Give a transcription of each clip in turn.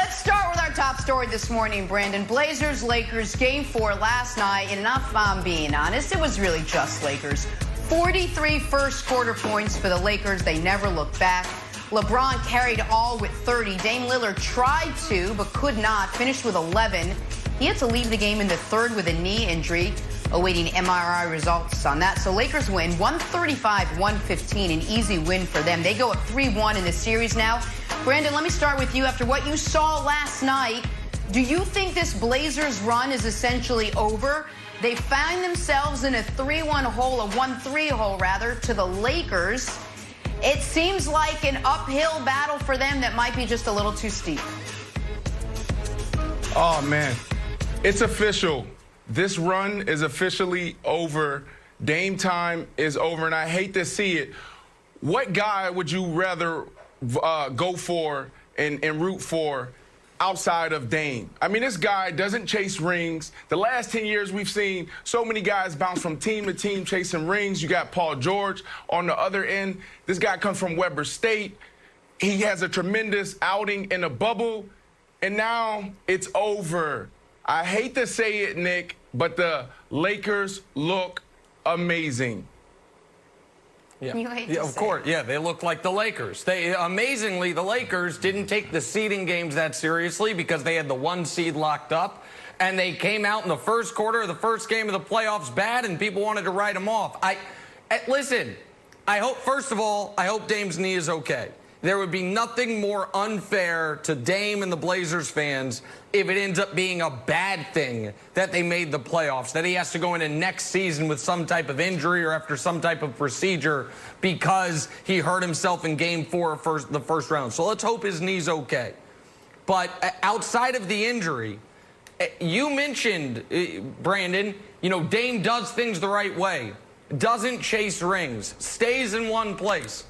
Let's start with our top story this morning, Brandon. Blazers-Lakers Game 4 last night, and if I'm being honest, it was really just Lakers. 43 first-quarter points for the Lakers. They never looked back. LeBron carried all with 30. Dame Lillard tried to, but could not. Finished with 11. He had to leave the game in the third with a knee injury, awaiting MRI results on that. So Lakers win 135-115, an easy win for them. They go up 3-1 in the series now. Brandon, let me start with you. After what you saw last night, do you think this Blazers run is essentially over? They find themselves in a 3-1 hole, a 1-3 hole rather, to the Lakers. It seems like an uphill battle for them that might be just a little too steep. Oh, man. It's official. This run is officially over. Dame time is over, and I hate to see it. What guy would you rather go for and root for outside of Dame? I mean, this guy doesn't chase rings. The last 10 years we've seen so many guys bounce from team to team chasing rings. You got Paul George on the other end. This guy comes from Weber State. He has a tremendous outing in a bubble, and now it's over. I hate to say it, Nick, but the Lakers look amazing. Yeah, of course. Yeah, they look like the Lakers. Amazingly, the Lakers didn't take the seeding games that seriously because they had the 1 seed locked up, and they came out in the first quarter of the first game of the playoffs bad, and people wanted to write them off. Listen, first of all, I hope Dame's knee is okay. There would be nothing more unfair to Dame and the Blazers fans if it ends up being a bad thing that they made the playoffs, that he has to go into next season with some type of injury or after some type of procedure because he hurt himself in Game 4 of the first round. So let's hope his knee's okay. But outside of the injury, you mentioned, Brandon, Dame does things the right way, doesn't chase rings, stays in one place.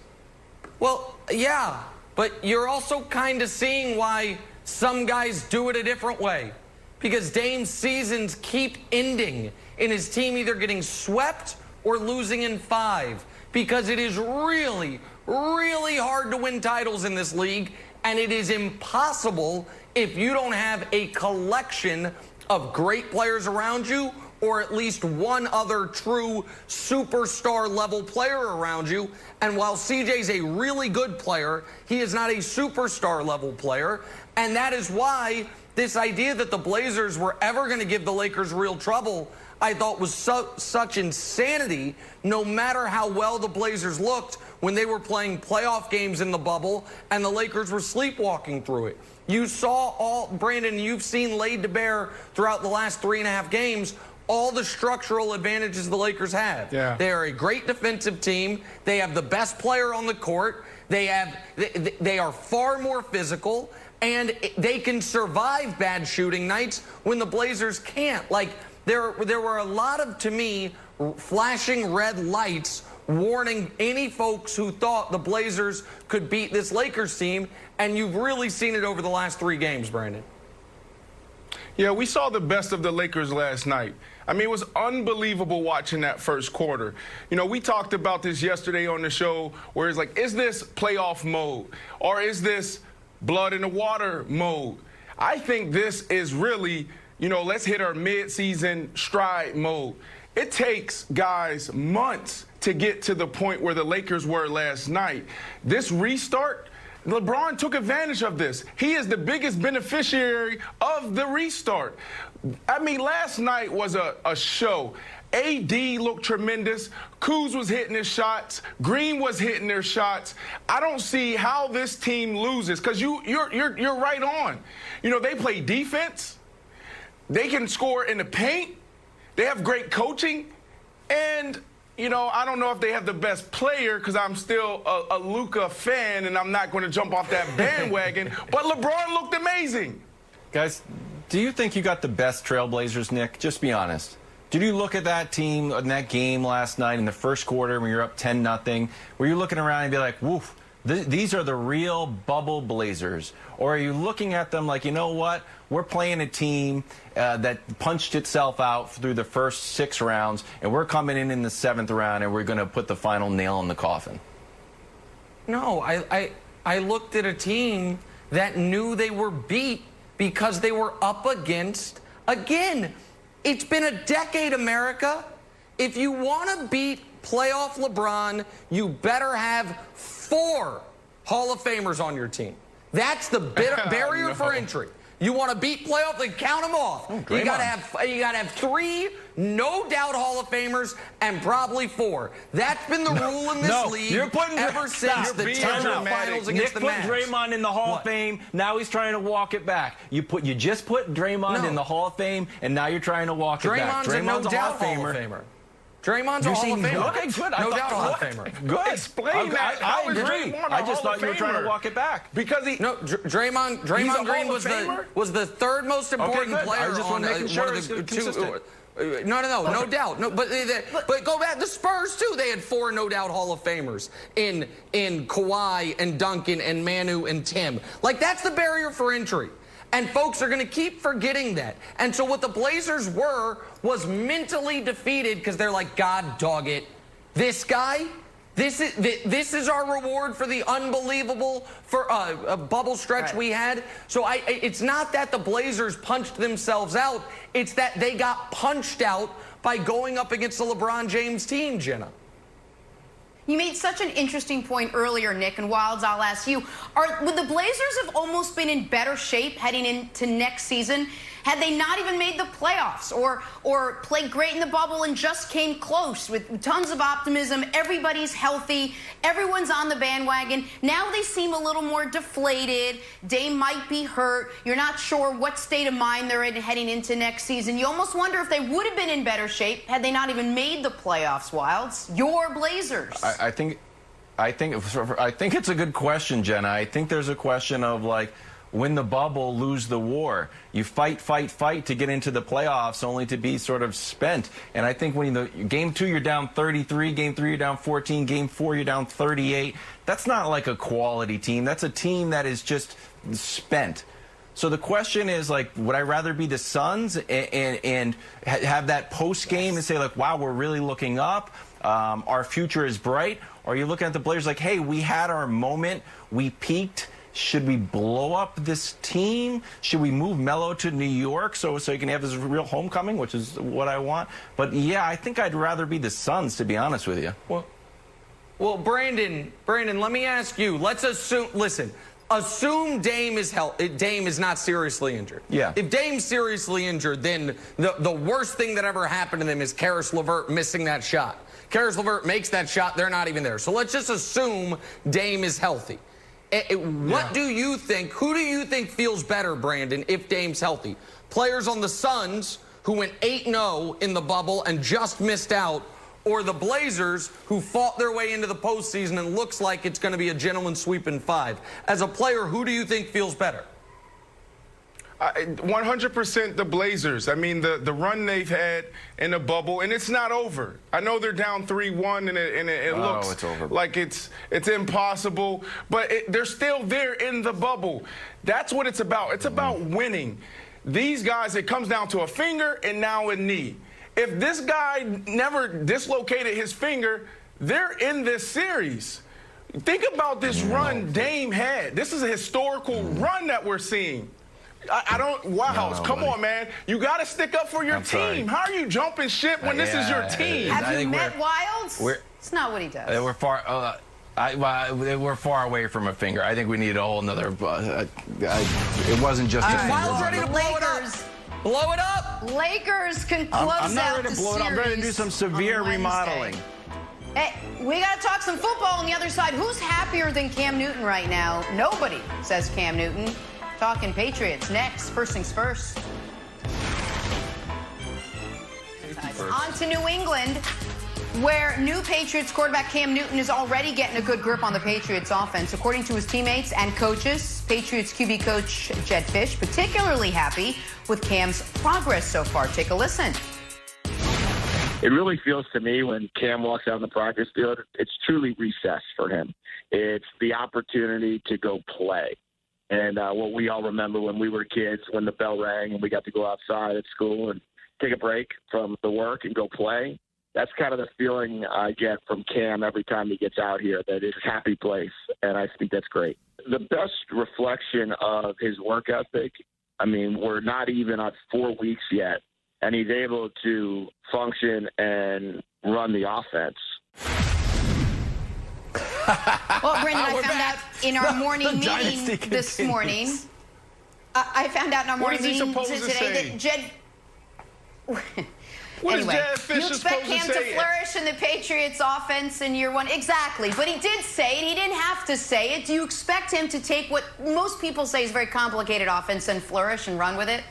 Well, yeah, but you're also kind of seeing why some guys do it a different way. Because Dame's seasons keep ending in his team either getting swept or losing in 5. Because it is really, really hard to win titles in this league. And it is impossible if you don't have a collection of great players around you, or at least one other true superstar level player around you. And while CJ's a really good player, he is not a superstar level player. And that is why this idea that the Blazers were ever going to give the Lakers real trouble, I thought was such insanity, no matter how well the Blazers looked when they were playing playoff games in the bubble and the Lakers were sleepwalking through it. You saw Brandon, you've seen laid to bear throughout the last 3.5 games, all the structural advantages the Lakers have. Yeah. They are a great defensive team. They have the best player on the court. They are far more physical, and they can survive bad shooting nights when the Blazers can't. Like, there were a lot of, to me, flashing red lights warning any folks who thought the Blazers could beat this Lakers team, and you've really seen it over the last 3 games, Brandon. Yeah, we saw the best of the Lakers last night. I mean, it was unbelievable watching that first quarter. We talked about this yesterday on the show where it's like, is this playoff mode or is this blood in the water mode? I think this is really, let's hit our mid-season stride mode. It takes guys months to get to the point where the Lakers were last night. This restart, LeBron took advantage of this. He is the biggest beneficiary of the restart. I mean, last night was a show. AD looked tremendous. Kuz was hitting his shots. Green was hitting their shots. I don't see how this team loses because you're right on. They play defense. They can score in the paint. They have great coaching. And I don't know if they have the best player because I'm still a Luka fan and I'm not going to jump off that bandwagon. But LeBron looked amazing. Guys, do you think you got the best Trailblazers, Nick? Just be honest. Did you look at that team in that game last night in the first quarter when you're up 10-0? Were you looking around and be like, woof, these are the real bubble Blazers? Or are you looking at them like, you know what? We're playing a team that punched itself out through the first 6 rounds, and we're coming in the 7th round, and we're going to put the final nail in the coffin? No, I looked at a team that knew they were beat because they were up against, again, it's been a decade, America. If you want to beat playoff LeBron, you better have 4 Hall of Famers on your team. That's the barrier for entry. You want to beat playoff, then count them off. You got to have 3 no doubt Hall of Famers and probably 4. That's been the rule in this league ever since the finals against the Mavs. Nick put Draymond in the Hall of Fame. Now he's trying to walk it back. You just put Draymond in the Hall of Fame, and now you're trying to walk it back. Draymond's a no doubt Hall of Famer. Draymond's a Hall of Famer. Okay, good. No doubt Hall of Famer. Good. Explain that. I agree. I just thought you were trying to walk it back. Because Draymond Green was the 3rd most important player I just on want to make sure one of the 2. No doubt. No, but go back. The Spurs too. They had 4 no doubt Hall of Famers in Kawhi and Duncan and Manu and Tim. Like, that's the barrier for entry. And folks are going to keep forgetting that. And so what the Blazers was mentally defeated because they're like, God dog it. This guy, this is our reward for the unbelievable bubble stretch we had. So it's not that the Blazers punched themselves out. It's that they got punched out by going up against the LeBron James team, Jenna. You made such an interesting point earlier, Nick, and Wilds, I'll ask you, would the Blazers have almost been in better shape heading into next season had they not even made the playoffs or played great in the bubble and just came close with tons of optimism? Everybody's healthy. Everyone's on the bandwagon. Now they seem a little more deflated. Dame might be hurt. You're not sure what state of mind they're in heading into next season. You almost wonder if they would have been in better shape had they not even made the playoffs, Wilds. Your Blazers. I think it's a good question, Jenna. I think there's a question of, like, win the bubble, lose the war. You fight to get into the playoffs only to be sort of spent. And I think when game 2 you're down 33, game 3 you're down 14, game 4 you're down 38. That's not like a quality team. That's a team that is just spent. So the question is, like, would I rather be the Suns and have that post game and say, like, wow, we're really looking up, our future is bright? Or are you looking at the Blazers like, hey, we had our moment, we peaked. Should we blow up this team? Should we move Melo to New York so he can have his real homecoming, which is what I want? But, yeah, I think I'd rather be the Suns, to be honest with you. Well, Brandon, let me ask you. Let's assume, assume Dame is not seriously injured. Yeah. If Dame's seriously injured, then the worst thing that ever happened to them is Karis LeVert missing that shot. Karis LeVert makes that shot, they're not even there. So let's just assume Dame is healthy. What do you think? Who do you think feels better, Brandon, if Dame's healthy? Players on the Suns who went 8-0 in the bubble and just missed out, or the Blazers who fought their way into the postseason and looks like it's going to be a gentleman's sweep in 5? As a player, who do you think feels better? 100% the Blazers. I mean, the run they've had in the bubble, and it's not over. I know they're down 3-1, and it looks it's over. like it's impossible, but they're still there in the bubble. That's what it's about. It's about winning. These guys, it comes down to a finger and now a knee. If this guy never dislocated his finger, they're in this series. Think about this run Dame had. This is a historical run that we're seeing. Come on, man. You got to stick up for your team. How are you jumping ship when this is your team? Have you met Wilds? It's not what he does. We're far away from a finger. I think we need a whole nother. It wasn't just a finger. Wilds ready to blow it up. Blow it up. Lakers can close out the series. I'm not ready to blow it up. I'm ready to do some severe remodeling. Hey, we got to talk some football on the other side. Who's happier than Cam Newton right now? Nobody, says Cam Newton. Talking Patriots next. First things first. On to New England, where new Patriots quarterback Cam Newton is already getting a good grip on the Patriots offense. According to his teammates and coaches, Patriots QB coach Jedd Fisch particularly happy with Cam's progress so far. Take a listen. It really feels to me when Cam walks out on the practice field, it's truly recess for him. It's the opportunity to go play. And what we all remember when we were kids, when the bell rang and we got to go outside at school and take a break from the work and go play. That's kind of the feeling I get from Cam every time he gets out here, that it's a happy place. And I think that's great. the best reflection of his work ethic, I mean, we're not even on 4 weeks yet, and he's able to function and run the offense. Well, Brendan, I found out in our morning meeting this morning. I found out in our morning meeting today that Jedd. What anyway, is Jedd Fisch you expect supposed Cam to to say? flourish in the Patriots offense in year one. Exactly. But he did say it. He didn't have to say it. Do you expect him to take what most people say is a very complicated offense and flourish and run with it?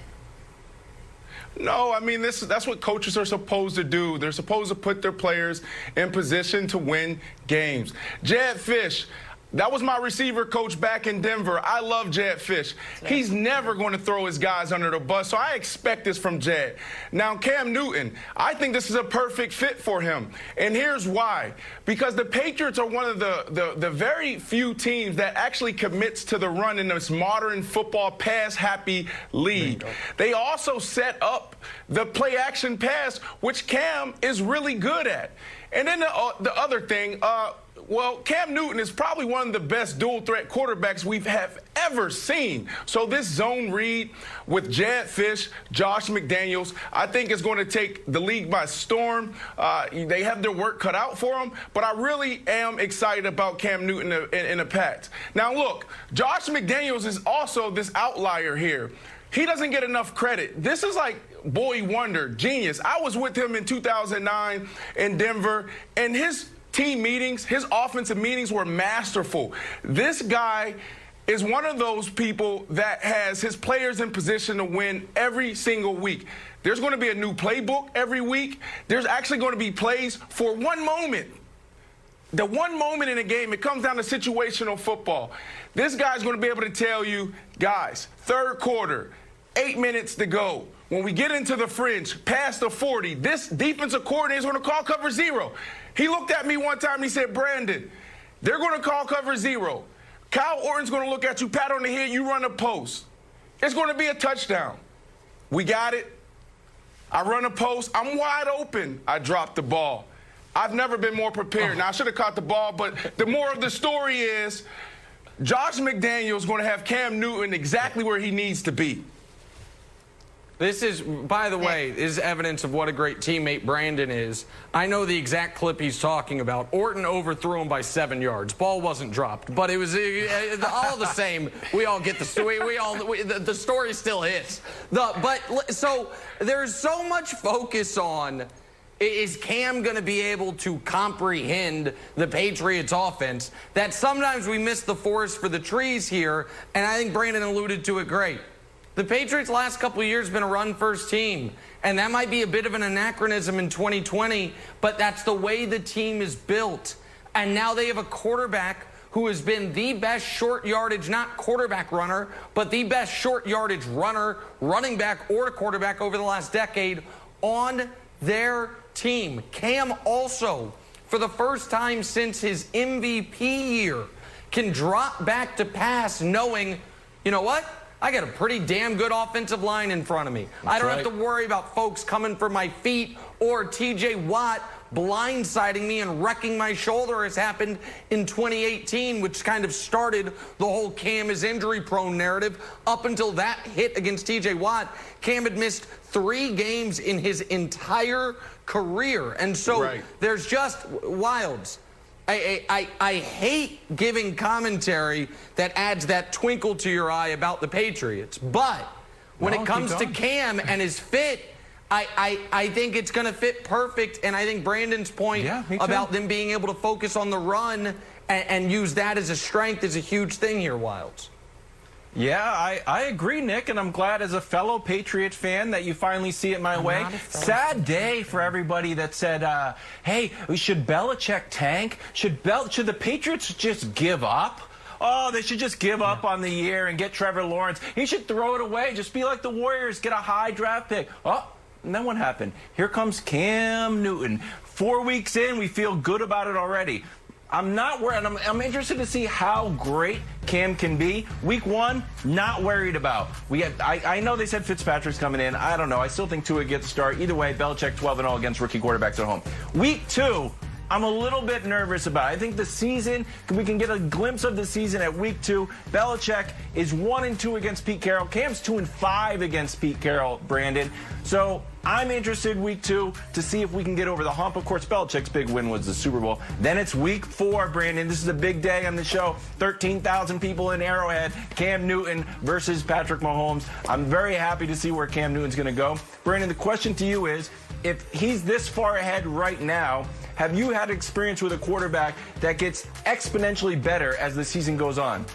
No, I mean, that's what coaches are supposed to do. They're supposed to put their players in position to win games. Jedd Fisch, that was my receiver coach back in Denver. I love Jedd Fisch. He's never going to throw his guys under the bus, so I expect this from Jedd. Now, Cam Newton, I think this is a perfect fit for him, and here's why. Because the Patriots are one of the very few teams that actually commits to the run in this modern football pass-happy league. They also set up the play-action pass, which Cam is really good at. And then the other thing, well, Cam Newton is probably one of the best dual-threat quarterbacks we have ever seen. So this zone read with Jedd Fisch, Josh McDaniels, I think is going to take the league by storm. They have their work cut out for them, but I really am excited about Cam Newton in the Pats. Now, look, Josh McDaniels is also this outlier here. He doesn't get enough credit. This is like boy wonder, genius. I was with him in 2009 in Denver, and his team meetings, his offensive meetings were masterful. This guy is one of those people that has his players in position to win every single week. There's going to be a new playbook every week. There's actually going to be plays for one moment. The one moment in a game, it comes down to situational football. This guy's going to be able to tell you, guys, third quarter, 8 minutes to go. When we get into the fringe, past the 40, this defensive coordinator is going to call cover zero. He looked at me one time and he said, Brandon, they're going to call cover zero. Kyle Orton's going to look at you, pat on the head, you run a post. It's going to be a touchdown. We got it. I run a post. I'm wide open. I drop the ball. I've never been more prepared. Now, I should have caught the ball, but the moral of the story is Josh McDaniels is going to have Cam Newton exactly where he needs to be. This is, by the way, is evidence of what a great teammate Brandon is. I know the exact clip he's talking about. Orton overthrew him by 7 yards. Ball wasn't dropped, but it was all the same. We all get the story. The story still hits. So there's so much focus on, is Cam going to be able to comprehend the Patriots offense, that sometimes we miss the forest for the trees here, and I think Brandon alluded to it great. The Patriots' last couple of years have been a run-first team, and that might be a bit of an anachronism in 2020, but that's the way the team is built. And now they have a quarterback who has been the best short yardage, not quarterback runner, but the best short yardage runner, running back, or quarterback over the last decade on their team. Cam also, for the first time since his MVP year, can drop back to pass knowing, you know what? I got a pretty damn good offensive line in front of me. I don't have to worry about folks coming for my feet or TJ Watt blindsiding me and wrecking my shoulder, as happened in 2018, which kind of started the whole Cam is injury-prone narrative. Up until that hit against TJ Watt, Cam had missed 3 games in his entire career. And so there's just wilds. I hate giving commentary that adds that twinkle to your eye about the Patriots. But when it comes to Cam and his fit, I think it's going to fit perfect. And I think Brandon's point about them being able to focus on the run and use that as a strength is a huge thing here, Wilds. Yeah, I agree, Nick, and I'm glad as a fellow Patriots fan that you finally see it my way. Sad day for everybody that said, hey, should Belichick tank? Should the Patriots just give up? Oh, they should just give up on the year and get Trevor Lawrence. He should throw it away. Just be like the Warriors, get a high draft pick. Oh, and then what happened? Here comes Cam Newton. 4 weeks in, we feel good about it already. I'm not worried. I'm interested to see how great Cam can be. Week 1, not worried about. I know they said Fitzpatrick's coming in. I don't know. I still think Tua gets the start. Either way, Belichick 12-0 against rookie quarterbacks at home. Week 2, I'm a little bit nervous about it. I think the season, we can get a glimpse of the season at week 2. Belichick is 1-2 against Pete Carroll. Cam's 2-5 against Pete Carroll, Brandon. So I'm interested week 2 to see if we can get over the hump. Of course, Belichick's big win was the Super Bowl. Then it's week 4, Brandon. This is a big day on the show. 13,000 people in Arrowhead. Cam Newton versus Patrick Mahomes. I'm very happy to see where Cam Newton's going to go. Brandon, the question to you is, if he's this far ahead right now, have you had experience with a quarterback that gets exponentially better as the season goes on?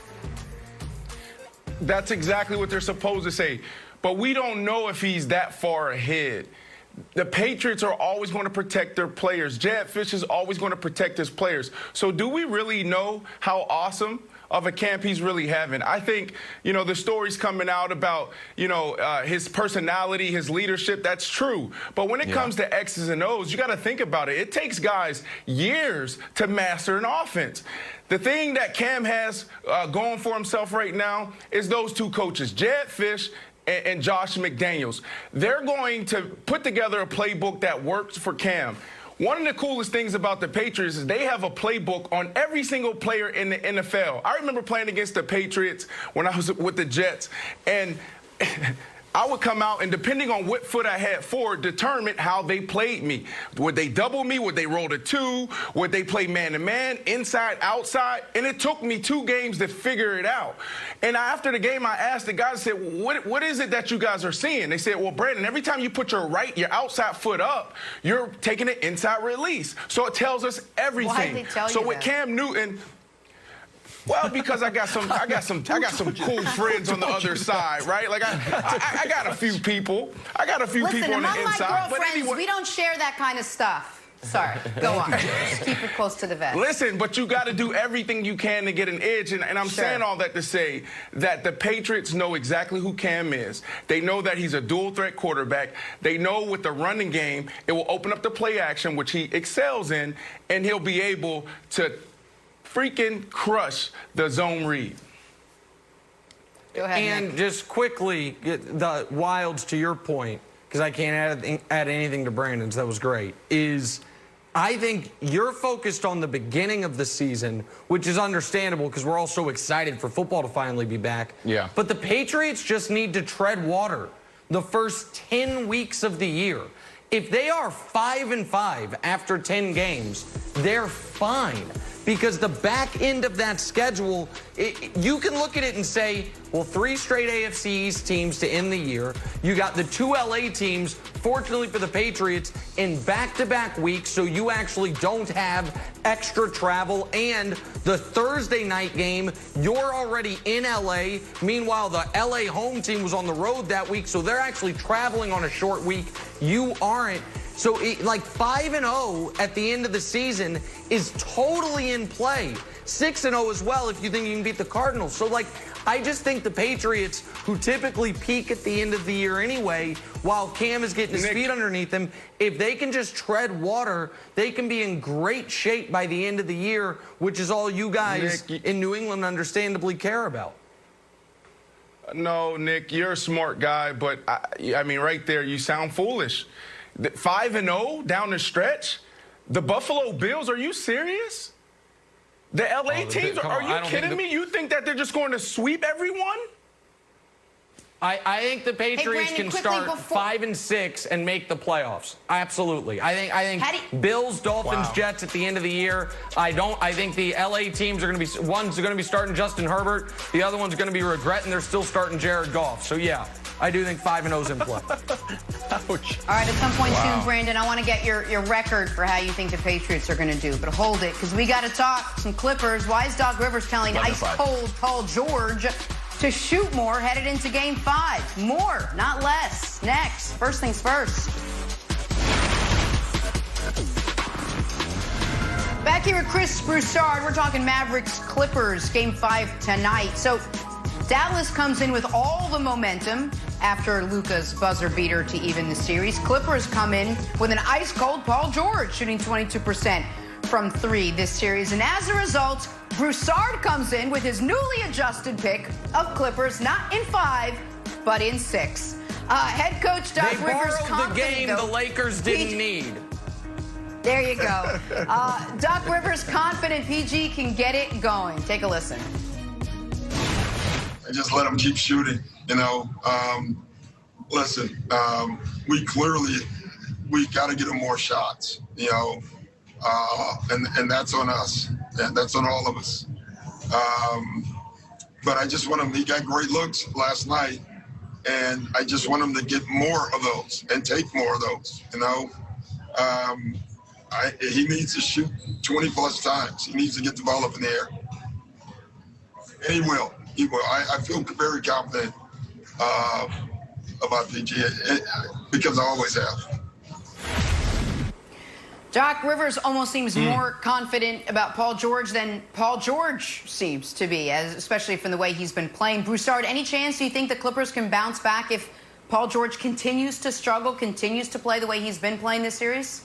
That's exactly what they're supposed to say. But we don't know if he's that far ahead. The Patriots are always going to protect their players. Jedd Fisch is always going to protect his players. So do we really know how awesome of a camp he's really having? I think, the stories coming out about, his personality, his leadership, that's true. But when it comes to X's and O's, you got to think about it. It takes guys years to master an offense. The thing that Cam has going for himself right now is those two coaches, Jedd Fisch and Josh McDaniels. They're going to put together a playbook that works for Cam. One of the coolest things about the Patriots is they have a playbook on every single player in the NFL. I remember playing against the Patriots when I was with the Jets, and I would come out, and depending on what foot I had forward, determined how they played me. Would they double me? Would they roll to 2? Would they play man-to-man, inside, outside? And it took me 2 games to figure it out. And after the game, I asked the guys, I said, what is it that you guys are seeing? They said, well, Brandon, every time you put your outside foot up, you're taking an inside release. So it tells us everything. Why did they tell you with that? Cam Newton, well, because I got some cool friends on the other side, right? Like I got a few people. I got a few people on the inside. Listen, among my girlfriends, anyway, we don't share that kind of stuff. Sorry, go on. Just keep it close to the vest. Listen, but you got to do everything you can to get an edge, and I'm saying all that to say that the Patriots know exactly who Cam is. They know that he's a dual-threat quarterback. They know with the running game, it will open up the play action, which he excels in, and he'll be able to freaking crush the zone read. Go ahead, and Nick. just quickly, the Wilds, to your point, because I can't add anything to Brandon's, that was great, is I think you're focused on the beginning of the season, which is understandable because we're all so excited for football to finally be back. Yeah. But the Patriots just need to tread water the first 10 weeks of the year. If they are 5-5 after 10 games, they're fine. Because the back end of that schedule, you can look at it and say, well, 3 straight AFC East teams to end the year. You got the 2 LA teams, fortunately for the Patriots, in back-to-back weeks, so you actually don't have extra travel. And the Thursday night game, you're already in LA. Meanwhile, the LA home team was on the road that week, so they're actually traveling on a short week. You aren't. So, like 5-0 at the end of the season is totally in play. 6-0 as well if you think you can beat the Cardinals. So, I just think the Patriots, who typically peak at the end of the year anyway, while Cam is getting his feet underneath him, if they can just tread water, they can be in great shape by the end of the year, which is all you guys in New England understandably care about. No, Nick, you're a smart guy, but I mean, right there, you sound foolish. 5-0 down the stretch? The Buffalo Bills, are you serious? The LA teams, are you kidding me? You think that they're just going to sweep everyone? I think the Patriots can start 5-6 and make the playoffs. Absolutely. I think Bills, Dolphins, Jets at the end of the year. I think the LA teams are going to be, one's going to be starting Justin Herbert, the other one's going to be regretting they're still starting Jared Goff. So yeah, I do think 5-0's in play. Ouch. All right, at some point soon, Brandon, I want to get your record for how you think the Patriots are going to do. But hold it, because we got to talk some Clippers. Why is Doc Rivers telling ice-cold Paul George to shoot more headed into Game 5? More, not less. Next. First things first. Back here with Chris Broussard, we're talking Mavericks-Clippers, Game 5 tonight. So Dallas comes in with all the momentum after Luka's buzzer beater to even the series. Clippers come in with an ice-cold Paul George, shooting 22% from 3 this series. And as a result, Broussard comes in with his newly adjusted pick of Clippers, not in 5, but in 6. Head coach Doc Rivers borrowed the game though, the Lakers didn't need. There you go. Doc Rivers confident PG can get it going. Take a listen. And just let them keep shooting, you know. Listen, we got to get them more shots, you know, and that's on us. And that's on all of us. But I just want him, he got great looks last night, and I just want him to get more of those and take more of those, you know. He needs to shoot 20-plus times. He needs to get the ball up in the air. And he will. He will. I feel very confident about PG because I always have. Doc Rivers almost seems more confident about Paul George than Paul George seems to be, especially from the way he's been playing. Broussard, any chance you think the Clippers can bounce back if Paul George continues to struggle, continues to play the way he's been playing this series?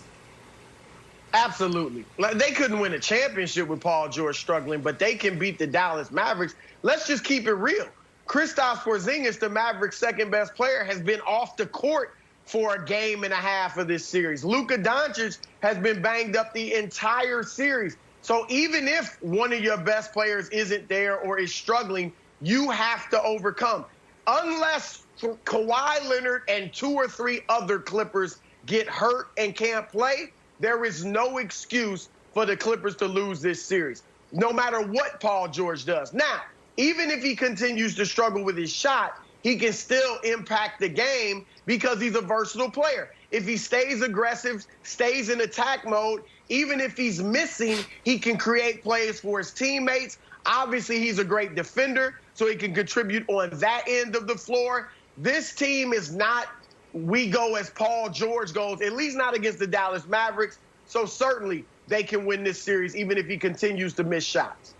Absolutely. They couldn't win a championship with Paul George struggling, but they can beat the Dallas Mavericks. Let's just keep it real. Kristaps Porzingis, the Mavericks' second-best player, has been off the court for a game and a half of this series. Luka Doncic has been banged up the entire series. So even if one of your best players isn't there or is struggling, you have to overcome. Unless Kawhi Leonard and 2 or 3 other Clippers get hurt and can't play, there is no excuse for the Clippers to lose this series, no matter what Paul George does. Now, even if he continues to struggle with his shot, he can still impact the game because he's a versatile player. If he stays aggressive, stays in attack mode, even if he's missing, he can create plays for his teammates. Obviously, he's a great defender, so he can contribute on that end of the floor. This team is not we go as Paul George goes, at least not against the Dallas Mavericks. So certainly they can win this series, even if he continues to miss shots.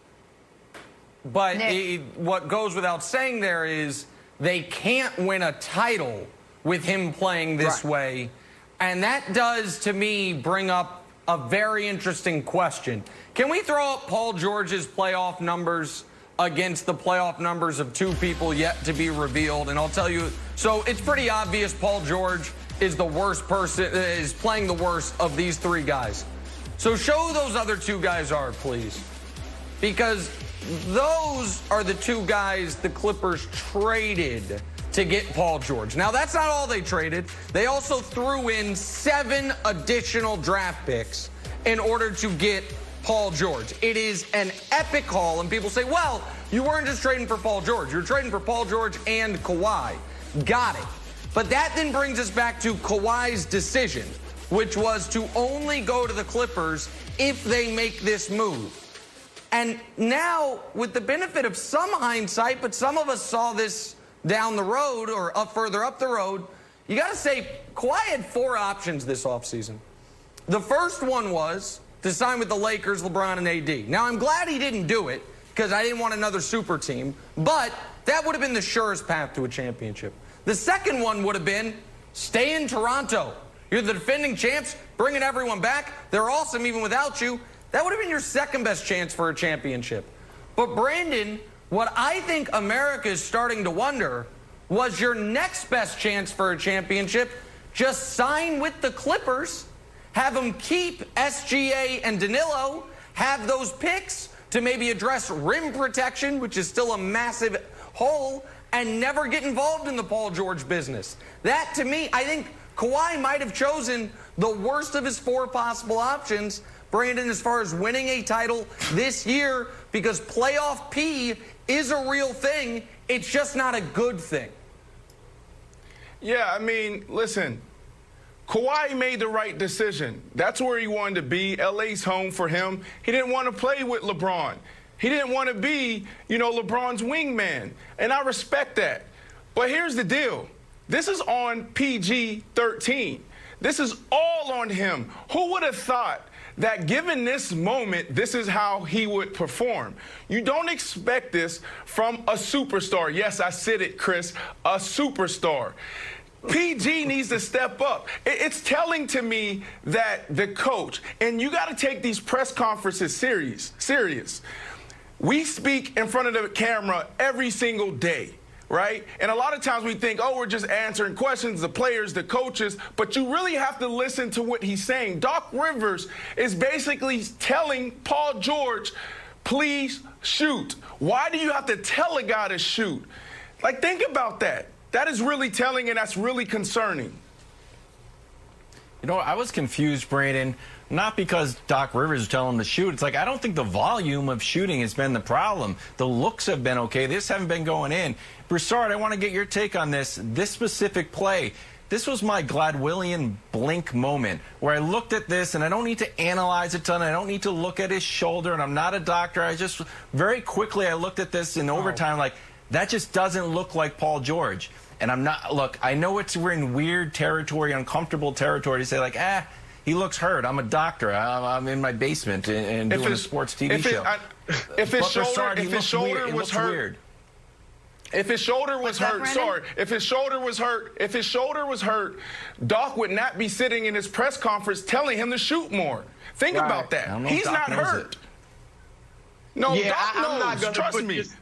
But what goes without saying there is they can't win a title with him playing this way. And that does, to me, bring up a very interesting question. Can we throw up Paul George's playoff numbers against the playoff numbers of 2 people yet to be revealed? And I'll tell you, so it's pretty obvious Paul George is the worst person, is playing the worst of these 3 guys. So show who those other 2 guys are, please. Because those are the 2 guys the Clippers traded to get Paul George. Now, that's not all they traded. They also threw in 7 additional draft picks in order to get Paul George. It is an epic haul, and people say, well, you weren't just trading for Paul George. You're trading for Paul George and Kawhi. Got it. But that then brings us back to Kawhi's decision, which was to only go to the Clippers if they make this move. And now, with the benefit of some hindsight, but some of us saw this down the road or further up the road, you got to say Kawhi had 4 options this offseason. The first one was to sign with the Lakers, LeBron, and AD. Now, I'm glad he didn't do it because I didn't want another super team, but that would have been the surest path to a championship. The second one would have been stay in Toronto. You're the defending champs, bringing everyone back. They're awesome even without you. That would have been your second best chance for a championship. But Brandon, what I think America is starting to wonder was your next best chance for a championship. Just sign with the Clippers, have them keep SGA and Danilo, have those picks to maybe address rim protection, which is still a massive hole, and never get involved in the Paul George business. That, to me, I think Kawhi might have chosen the worst of his 4 possible options, Brandon, as far as winning a title this year, because playoff P is a real thing. It's just not a good thing. Yeah, I mean, listen, Kawhi made the right decision. That's where he wanted to be. LA's home for him. He didn't want to play with LeBron. He didn't want to be, LeBron's wingman. And I respect that. But here's the deal. This is on PG-13. This is all on him. Who would have thought that given this moment, this is how he would perform? You don't expect this from a superstar. Yes, I said it, Chris, a superstar. PG needs to step up. It's telling to me that the coach, and you got to take these press conferences serious. We speak in front of the camera every single day. right? And a lot of times we think, oh, we're just answering questions, the players, the coaches, but you really have to listen to what he's saying. Doc Rivers is basically telling Paul George, please shoot. Why do you have to tell a guy to shoot? Like, think about that. That is really telling, and that's really concerning. You know, I was confused, Brandon, not because Doc Rivers is telling him to shoot. It's like, I don't think the volume of shooting has been the problem. The looks have been okay. They just haven't been going in. Broussard, I want to get your take on this specific play. This was my Gladwillian blink moment where I looked at this, and I don't need to analyze a ton. I don't need to look at his shoulder, and I'm not a doctor. I just very quickly I looked at this in overtime like, that just doesn't look like Paul George. And I'm not, look, I know we're in weird territory, uncomfortable territory to say like, he looks hurt. I'm a doctor. I'm in my basement and doing a sports TV show. If his shoulder was hurt, if his shoulder was hurt, Doc would not be sitting in his press conference telling him to shoot more. Think about that. He's not hurt. No, yeah, Doc knows. I'm not gonna Trust put me. This,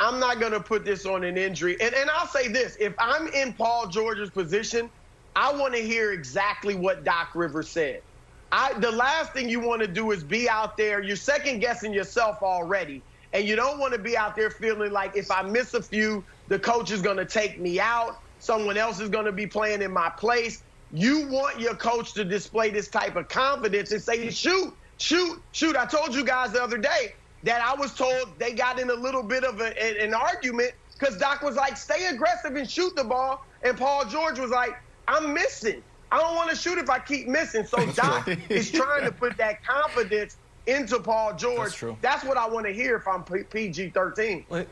I'm not going to put this on an injury. And I'll say this. If I'm in Paul George's position, I want to hear exactly what Doc Rivers said. The last thing you want to do is be out there. You're second-guessing yourself already. And you don't want to be out there feeling like if I miss a few, the coach is going to take me out. Someone else is going to be playing in my place. You want your coach to display this type of confidence and say, shoot, shoot, shoot. I told you guys the other day that I was told they got in a little bit of an argument because Doc was like, stay aggressive and shoot the ball. And Paul George was like, I'm missing. I don't want to shoot if I keep missing. So Doc is trying to put that confidence into Paul George. That's true. That's what I want to hear if I'm PG-13.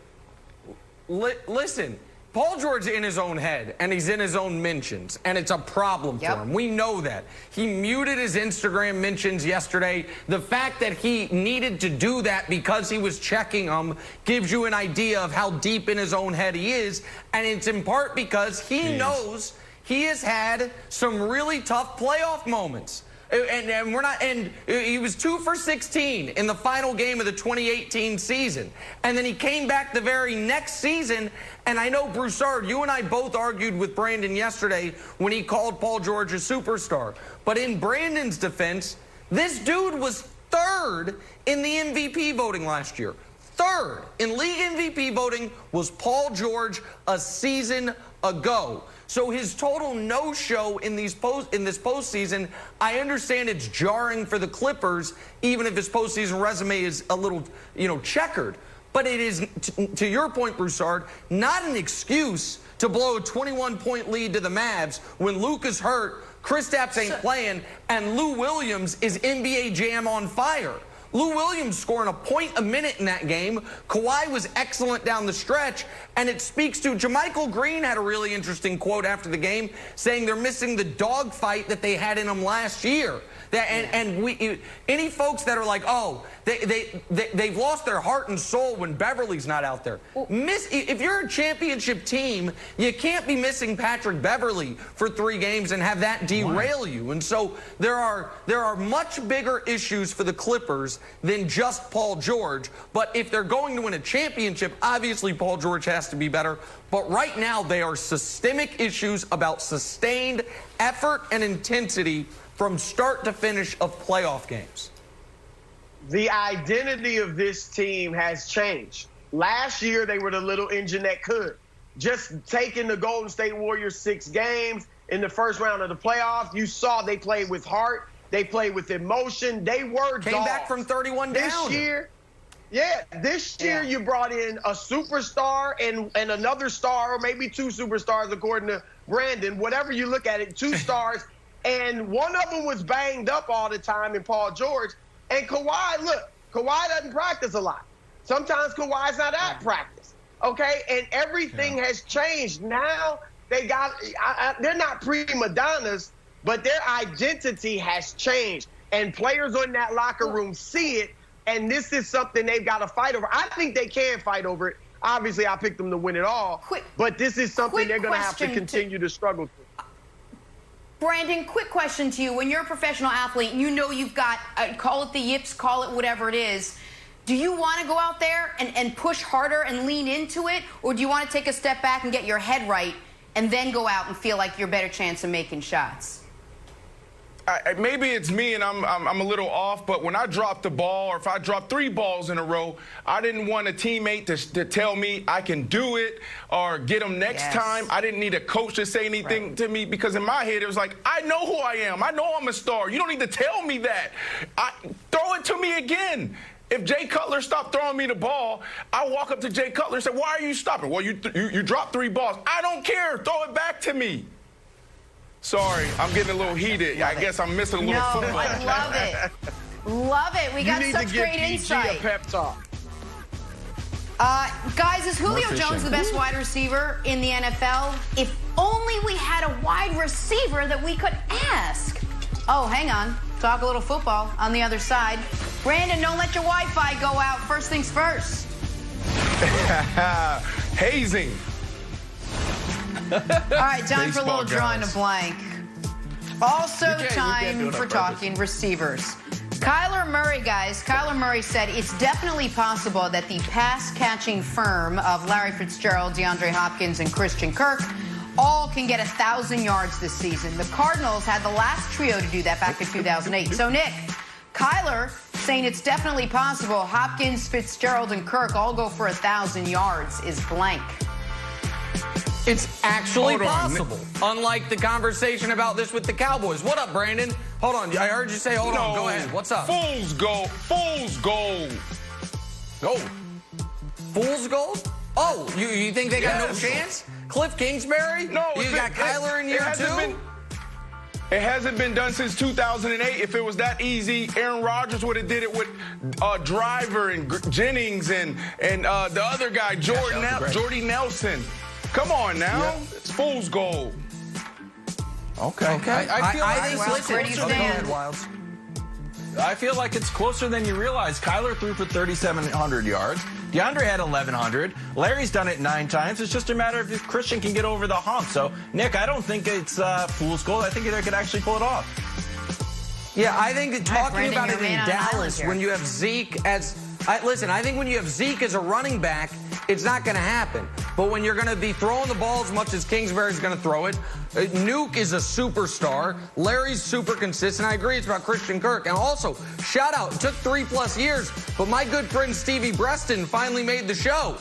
Listen, Paul George's in his own head, and he's in his own mentions, and it's a problem for him. We know that. He muted his Instagram mentions yesterday. The fact that he needed to do that because he was checking them gives you an idea of how deep in his own head he is, and it's in part because he knows he has had some really tough playoff moments. And we're not, and he was 2 for 16 in the final game of the 2018 season. And then he came back the very next season. And I know, Broussard, you and I both argued with Brandon yesterday when he called Paul George a superstar. But in Brandon's defense, this dude was 3rd in the MVP voting last year. 3rd in league MVP voting was Paul George a season ago. So his total no-show in this postseason, I understand it's jarring for the Clippers, even if his postseason resume is a little, checkered. But it is, to your point, Broussard, not an excuse to blow a 21-point lead to the Mavs when Luka's hurt, Kristaps ain't playing, and Lou Williams is NBA Jam on fire. Lou Williams scoring a point a minute in that game. Kawhi was excellent down the stretch, and it speaks to JaMychal Green had a really interesting quote after the game saying they're missing the dogfight that they had in them last year. Any folks that are like, oh, they've lost their heart and soul when Beverly's not out there. If you're a championship team, you can't be missing Patrick Beverly for 3 games and have that derail you. And so there are much bigger issues for the Clippers than just Paul George. But if they're going to win a championship, obviously Paul George has to be better. But right now, they are systemic issues about sustained effort and intensity from start to finish of playoff games. The identity of this team has changed. Last year, they were the little engine that could. Just taking the Golden State Warriors 6 games in the first round of the playoffs, you saw they played with heart. They played with emotion. They were Came back from 31 down. This year you brought in a superstar and another star, or maybe 2 superstars, according to Brandon. Whatever you look at it, 2 stars. And one of them was banged up all the time in Paul George. And Kawhi doesn't practice a lot. Sometimes Kawhi's not at practice, okay? And everything has changed. Now they're not prima donnas, but their identity has changed. And players in that locker room see it, and this is something they've got to fight over. I think they can fight over it. Obviously, I picked them to win it all, but this is something they're going to have to continue to struggle through. Brandon, quick question to you. When you're a professional athlete, you know you've got, call it the yips, call it whatever it is. Do you want to go out there and push harder and lean into it? Or do you want to take a step back and get your head right and then go out and feel like you're a better chance of making shots? Maybe it's me and I'm a little off, but when I dropped the ball, or if I dropped 3 balls in a row, I didn't want a teammate to tell me I can do it or get them next time. I didn't need a coach to say anything to me, because in my head it was like, I know who I am. I know I'm a star. You don't need to tell me that. Throw it to me again. If Jay Cutler stopped throwing me the ball, I walk up to Jay Cutler and say, why are you stopping? Well, you dropped 3 balls. I don't care. Throw it back to me. Sorry, I'm getting a little heated. I guess I'm missing a little football. No, I love it. Love it. We got such great insight. You need to give PG a pep talk. Guys, is Julio Jones the best wide receiver in the NFL? If only we had a wide receiver that we could ask. Oh, hang on. Talk a little football on the other side. Brandon, don't let your Wi-Fi go out. First things first. Hazing. All right, time for a little Baseball drawing a guys. blank. Also do time it for on talking receivers. Kyler Murray, guys. Kyler Murray said it's definitely possible that the pass-catching firm of Larry Fitzgerald, DeAndre Hopkins, and Christian Kirk all can get 1,000 yards this season. The Cardinals had the last trio to do that back in 2008. So, Nick, Kyler saying it's definitely possible Hopkins, Fitzgerald, and Kirk all go for 1,000 yards is blank. It's actually Hold on. possible. Unlike the conversation about this with the Cowboys. What up, Brandon? Hold on. I heard you say, hold on. Go ahead. What's up? Fool's gold. Fool's gold. Gold. Fool's gold? Oh, you think they got no chance? Cliff Kingsbury? No. You got Kyler in year 2? It hasn't been done since 2008. If it was that easy, Aaron Rodgers would have did it with Driver and Jennings and the other guy, Jordy Nelson. Come on now. Yep. It's fool's gold. Okay. I feel like well, where do you stand? I feel like it's closer than you realize. Kyler threw for 3,700 yards. DeAndre had 1,100. Larry's done it 9 times. It's just a matter of if Christian can get over the hump. So, Nick, I don't think it's fool's gold. I think they could actually pull it off. Yeah, I think that talking Brandon, about you're it in man on an island Dallas, here. when you have Zeke as... listen, I think when you have Zeke as a running back, it's not going to happen. But when you're going to be throwing the ball as much as Kingsbury's going to throw it, Nuke is a superstar. Larry's super consistent. I agree it's about Christian Kirk. And also, shout out, it took 3+ years, but my good friend Stevie Breston finally made the show.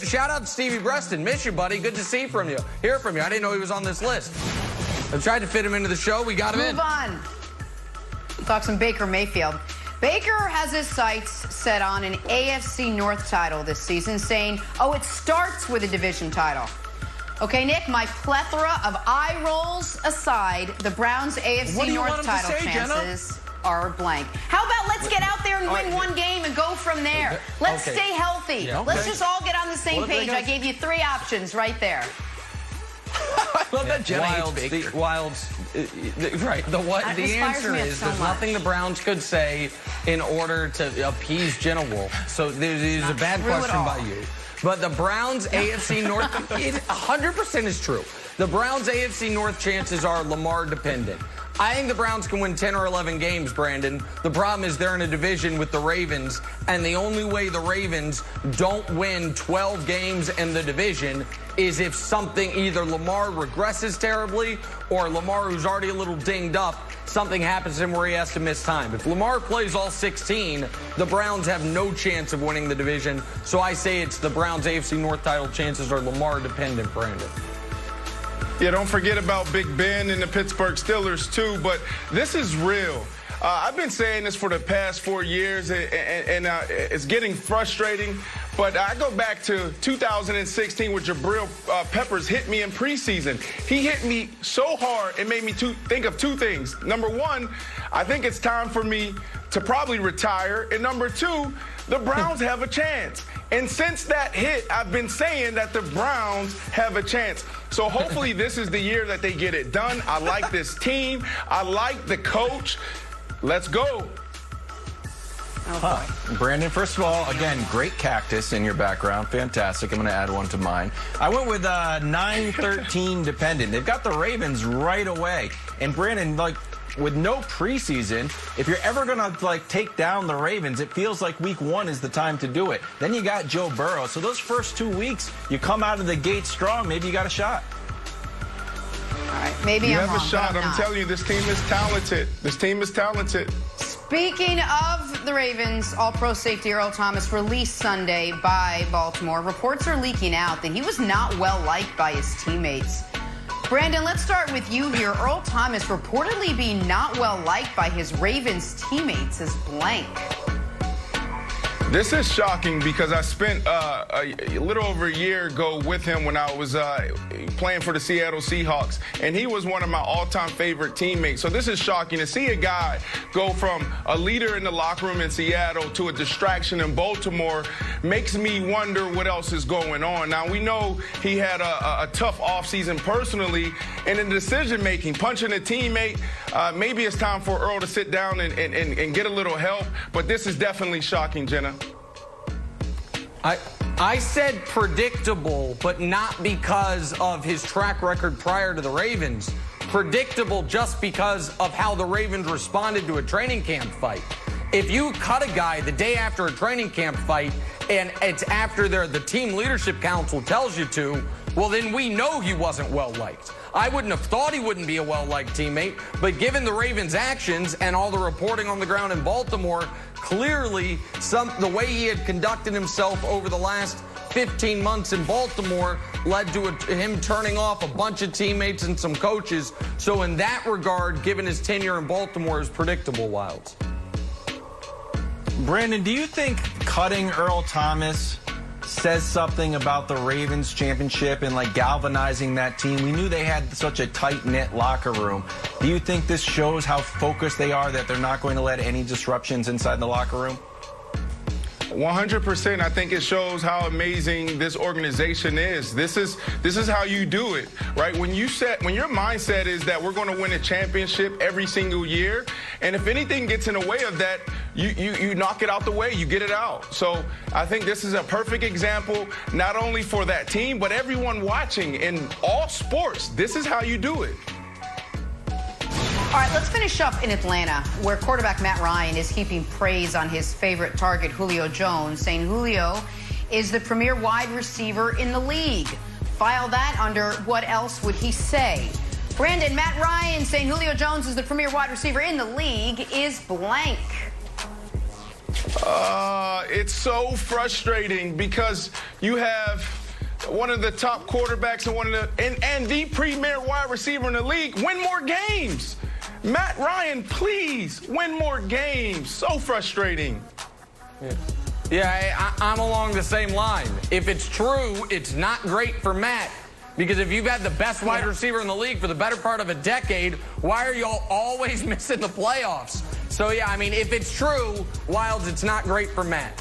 Shout out to Stevie Breston. Miss you, buddy. Good to hear from you. I didn't know he was on this list. I tried to fit him into the show. We got him in. Move on. Talk some Baker Mayfield. Baker has his sights set on an AFC North title this season, saying, oh, it starts with a division title. Okay, Nick, my plethora of eye rolls aside, the Browns' AFC North title chances are blank. How about let's get out there and win one game and go from there? Let's stay healthy. Yeah, Let's just all get on the same page. I gave you 3 options right there. I love that Jenna hates Baker. Right. The answer me is so there's much. nothing the Browns could say in order to appease Jenna Wolfe. So there's a bad true at question all. by you. But the Browns AFC North, it 100% is true. The Browns AFC North chances are Lamar dependent. I think the Browns can win 10 or 11 games, Brandon. The problem is they're in a division with the Ravens, and the only way the Ravens don't win 12 games in the division is if something, either Lamar regresses terribly or Lamar, who's already a little dinged up, something happens to him where he has to miss time. If Lamar plays all 16, the Browns have no chance of winning the division. So I say it's the Browns AFC North title chances are Lamar dependent, Brandon. Yeah, don't forget about Big Ben and the Pittsburgh Steelers, too. But this is real. I've been saying this for the past 4 years, and it's getting frustrating. But I go back to 2016 when Jabril Peppers hit me in preseason. He hit me so hard, it made me think of 2 things. Number 1, I think it's time for me to probably retire. And number 2, the Browns have a chance. And since that hit, I've been saying that the Browns have a chance. So hopefully this is the year that they get it done. I like this team. I like the coach. Let's go. Brandon, first of all, again, great cactus in your background. Fantastic. I'm going to add one to mine. I went with 9-13 dependent. They've got the Ravens right away. And Brandon, like, with no preseason, if you're ever going to like take down the Ravens, it feels like week 1 is the time to do it. Then you got Joe Burrow. So those first 2 weeks, you come out of the gate strong, maybe you got a shot. All right, maybe you I'm have wrong, a shot. I'm telling you, this team is talented. This team is talented. Speaking of the Ravens, All-Pro safety Earl Thomas released Sunday by Baltimore. Reports are leaking out that he was not well liked by his teammates. Brandon, let's start with you here. Earl Thomas reportedly being not well liked by his Ravens teammates is blank. This is shocking because I spent a little over a year ago with him when I was playing for the Seattle Seahawks, and he was one of my all-time favorite teammates. So this is shocking to see a guy go from a leader in the locker room in Seattle to a distraction in Baltimore. Makes me wonder what else is going on. Now, we know he had a tough offseason personally, and in decision-making, punching a teammate, maybe it's time for Earl to sit down and get a little help, but this is definitely shocking, Jenna. I said predictable, but not because of his track record prior to the Ravens. Predictable just because of how the Ravens responded to a training camp fight. If you cut a guy the day after a training camp fight and it's after the team leadership council tells you to, well, then we know he wasn't well liked. I wouldn't have thought he wouldn't be a well-liked teammate, but given the Ravens' actions and all the reporting on the ground in Baltimore, clearly the way he had conducted himself over the last 15 months in Baltimore led to him turning off a bunch of teammates and some coaches. So in that regard, given his tenure in Baltimore, is predictable, Wilds. Brandon, do you think cutting Earl Thomas says something about the Ravens championship and like galvanizing that team? We knew they had such a tight-knit locker room. Do you think this shows how focused they are, that they're not going to let any disruptions inside the locker room? 100%. I think it shows how amazing this organization is. This is how you do it, right? When your mindset is that we're going to win a championship every single year, and if anything gets in the way of that, you knock it out the way, you get it out. So I think this is a perfect example, not only for that team, but everyone watching in all sports. This is how you do it. All right, let's finish up in Atlanta, where quarterback Matt Ryan is heaping praise on his favorite target, Julio Jones, saying Julio is the premier wide receiver in the league. File that under what else would he say? Brandon, Matt Ryan saying Julio Jones is the premier wide receiver in the league is blank. It's so frustrating because you have one of the top quarterbacks and the premier wide receiver in the league win more games. Matt Ryan, please win more games. So frustrating. Yeah, I'm along the same line. If it's true, it's not great for Matt. Because if you've had the best wide receiver in the league for the better part of a decade, why are y'all always missing the playoffs? So, yeah, I mean, if it's true, Wilds, it's not great for Matt.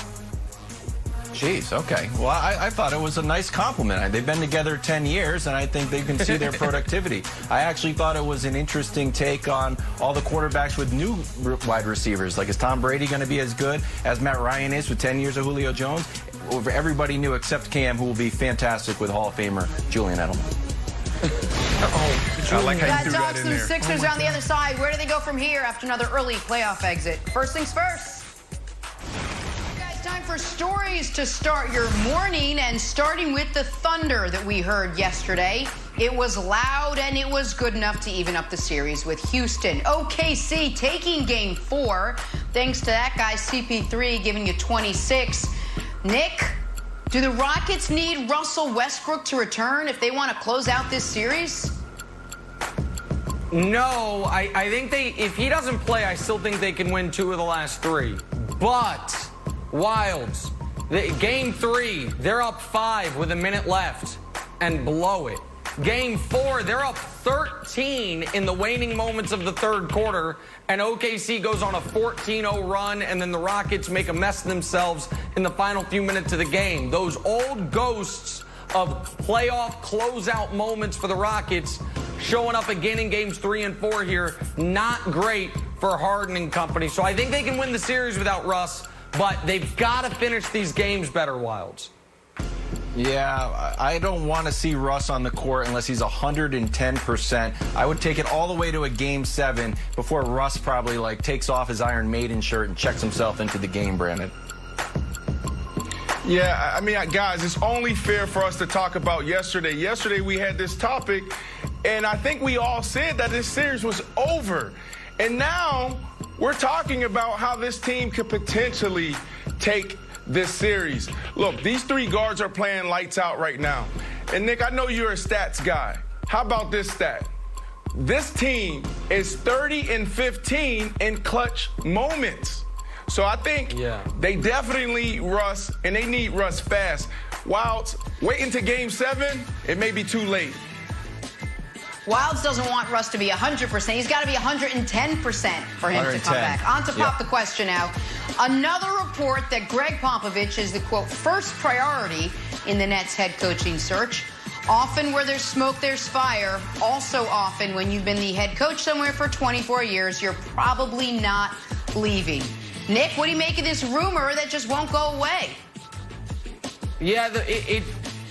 Jeez, okay. Well, I thought it was a nice compliment. They've been together 10 years, and I think they can see their productivity. I actually thought it was an interesting take on all the quarterbacks with new wide receivers. Like, is Tom Brady going to be as good as Matt Ryan is with 10 years of Julio Jones? Everybody knew except Cam, who will be fantastic with Hall of Famer Julian Edelman. I like how you threw that Dogs in and there. Sixers on the other side. Where do they go from here after another early playoff exit? First things first. Time for stories to start your morning, and starting with the thunder that we heard yesterday. It was loud and it was good enough to even up the series with Houston. OKC taking game 4 thanks to that guy CP3 giving you 26. Nick, do the Rockets need Russell Westbrook to return if they want to close out this series? No, I think if he doesn't play, I still think they can win 2 of the last 3. But Wilds, game 3, they're up 5 with a minute left and blow it. Game 4, they're up 13 in the waning moments of the third quarter, and OKC goes on a 14-0 run, and then the Rockets make a mess of themselves in the final few minutes of the game. Those old ghosts of playoff closeout moments for the Rockets showing up again in games 3 and 4 here. Not great for Harden and company. So I think they can win the series without Russ, but they've got to finish these games better, Wilds. Yeah, I don't want to see Russ on the court unless he's 110%. I would take it all the way to a Game 7 before Russ probably takes off his Iron Maiden shirt and checks himself into the game, Brandon. Yeah, I mean, guys, it's only fair for us to talk about yesterday. Yesterday we had this topic, and I think we all said that this series was over. And now we're talking about how this team could potentially take this series. Look, these three guards are playing lights out right now. And, Nick, I know you're a stats guy. How about this stat? This team is 30-15 in clutch moments. So I think they definitely need Russ, and they need Russ fast. Wilds, waiting to Game 7, it may be too late. Wilds doesn't want Russ to be 100%. He's got to be 110% for him to come back. On to Pop the question now. Another report that Greg Popovich is the, quote, first priority in the Nets head coaching search. Often where there's smoke, there's fire. Also often when you've been the head coach somewhere for 24 years, you're probably not leaving. Nick, what do you make of this rumor that just won't go away? Yeah,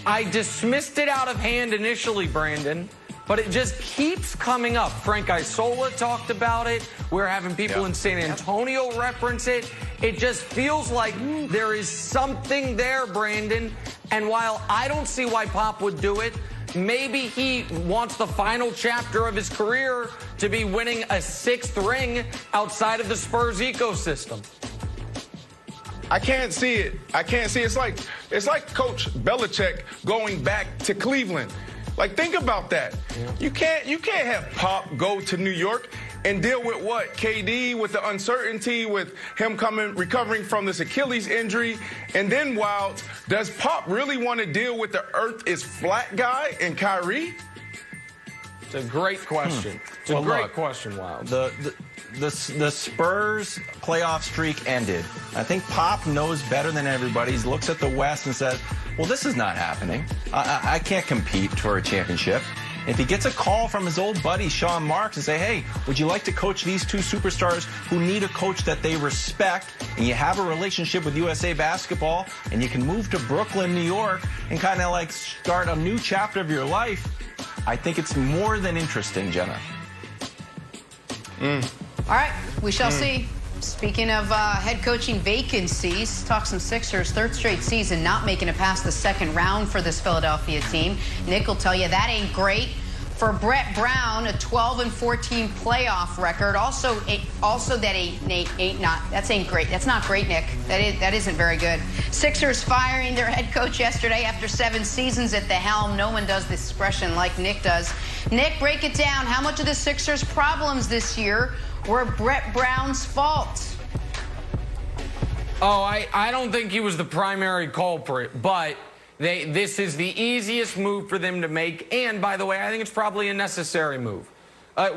I dismissed it out of hand initially, Brandon, but it just keeps coming up. Frank Isola talked about it. We're having people in San Antonio reference it. It just feels like there is something there, Brandon. And while I don't see why Pop would do it, maybe he wants the final chapter of his career to be winning a 6th ring outside of the Spurs ecosystem. I can't see it. I can't see it. It's like Coach Belichick going back to Cleveland. Think about that. You can't have Pop go to New York and deal with what? KD, with the uncertainty, with him recovering from this Achilles injury. And then, Wilds, does Pop really want to deal with the earth is flat guy and Kyrie? It's a great question. It's a great question, Wilds. The Spurs playoff streak ended. I think Pop knows better than everybody. He looks at the West and says, well, this is not happening. I can't compete for a championship. If he gets a call from his old buddy, Sean Marks, and say, hey, would you like to coach these two superstars who need a coach that they respect, and you have a relationship with USA Basketball, and you can move to Brooklyn, New York, and kind of start a new chapter of your life, I think it's more than interesting, Jenna. All right, we shall see. Speaking of head coaching vacancies, talk some Sixers. 3rd straight season not making it past the 2nd round for this Philadelphia team. Nick will tell you that ain't great. For Brett Brown, a 12-14 playoff record. Also that ain't great. That's not great, Nick. That isn't very good. Sixers firing their head coach yesterday after 7 seasons at the helm. No one does this expression like Nick does. Nick, break it down. How much of the Sixers' problems this year were Brett Brown's fault? Oh, I don't think he was the primary culprit, but this is the easiest move for them to make. And, by the way, I think it's probably a necessary move.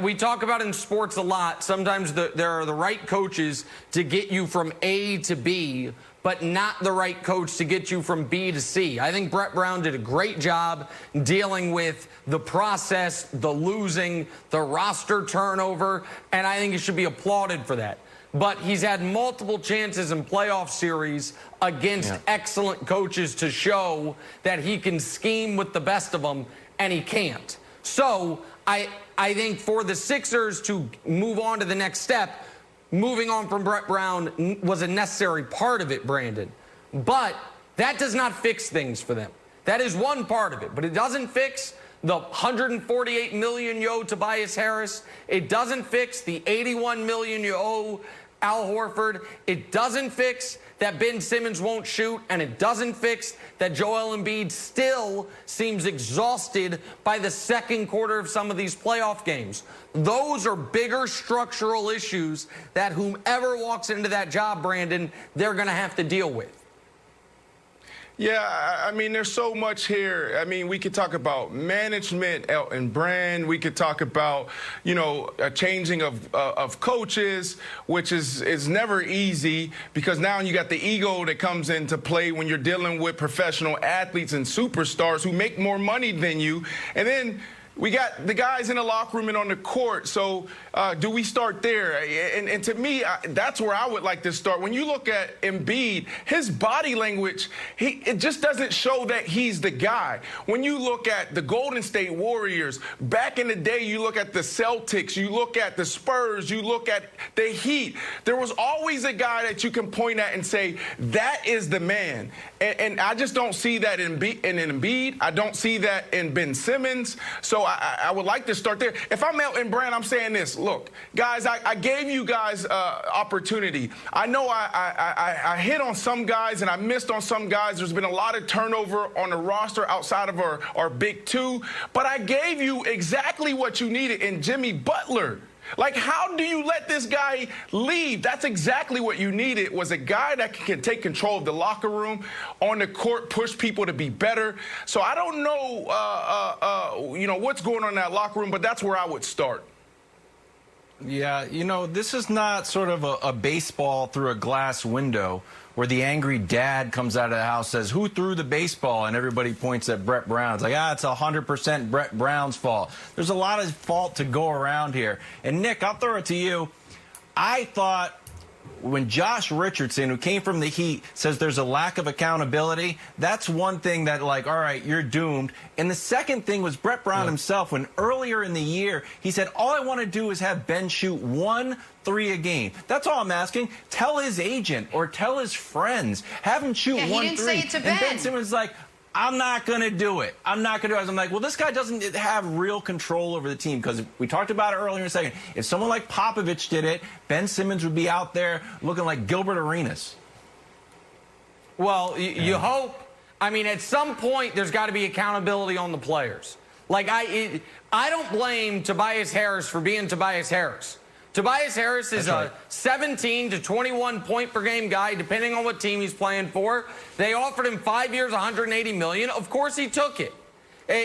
We talk about in sports a lot. Sometimes there are the right coaches to get you from A to B, but not the right coach to get you from B to C. I think Brett Brown did a great job dealing with the process, the losing, the roster turnover, and I think he should be applauded for that. But he's had multiple chances in playoff series against excellent coaches to show that he can scheme with the best of them, and he can't. So I think for the Sixers to move on to the next step, moving on from Brett Brown was a necessary part of it, Brandon. But that does not fix things for them. That is one part of it, but it doesn't fix the $148 million you owe Tobias Harris. It doesn't fix the $81 million you owe Al Horford. It doesn't fix that Ben Simmons won't shoot, and it doesn't fix that Joel Embiid still seems exhausted by the 2nd quarter of some of these playoff games. Those are bigger structural issues that whomever walks into that job, Brandon, they're going to have to deal with. Yeah, I mean, there's so much here. I mean, we could talk about management and brand. We could talk about, a changing of coaches, which is never easy because now you got the ego that comes into play when you're dealing with professional athletes and superstars who make more money than you. And then We got the guys in the locker room and on the court, so do we start there? And to me, that's where I would like to start. When you look at Embiid, his body language, it just doesn't show that he's the guy. When you look at the Golden State Warriors, back in the day, you look at the Celtics, you look at the Spurs, you look at the Heat, there was always a guy that you can point at and say, that is the man. And I just don't see that in Embiid. I don't see that in Ben Simmons. So I would like to start there. If I'm Elton Brand, I'm saying this. Look, guys, I gave you guys opportunity. I know I hit on some guys and I missed on some guys. There's been a lot of turnover on the roster outside of our big two. But I gave you exactly what you needed in Jimmy Butler. Like, how do you let this guy leave? That's exactly what you needed, was a guy that can take control of the locker room, on the court, push people to be better. So I don't know, what's going on in that locker room, but that's where I would start. Yeah, this is not sort of a baseball through a glass window where the angry dad comes out of the house, says, who threw the baseball? And everybody points at Brett Brown. It's like, it's 100% Brett Brown's fault. There's a lot of fault to go around here. And, Nick, I'll throw it to you. I thought when Josh Richardson, who came from the Heat, says there's a lack of accountability, that's one thing that, like, all right, you're doomed. And the second thing was Brett Brown himself, when earlier in the year, he said, all I want to do is have Ben shoot 1 3 a game. That's all I'm asking. Tell his agent or tell his friends. Have him shoot 1 3. He didn't say it to Ben. And Ben Simmons is like, I'm not going to do it. I'm not going to do it. I'm like, well, this guy doesn't have real control over the team, because we talked about it earlier in a second. If someone like Popovich did it, Ben Simmons would be out there looking like Gilbert Arenas. Well, you hope. I mean, at some point, there's got to be accountability on the players. Like, I don't blame Tobias Harris for being Tobias Harris. Tobias Harris is a 17 to 21 point per game guy, depending on what team he's playing for. They offered him 5 years, $180 million. Of course, he took it.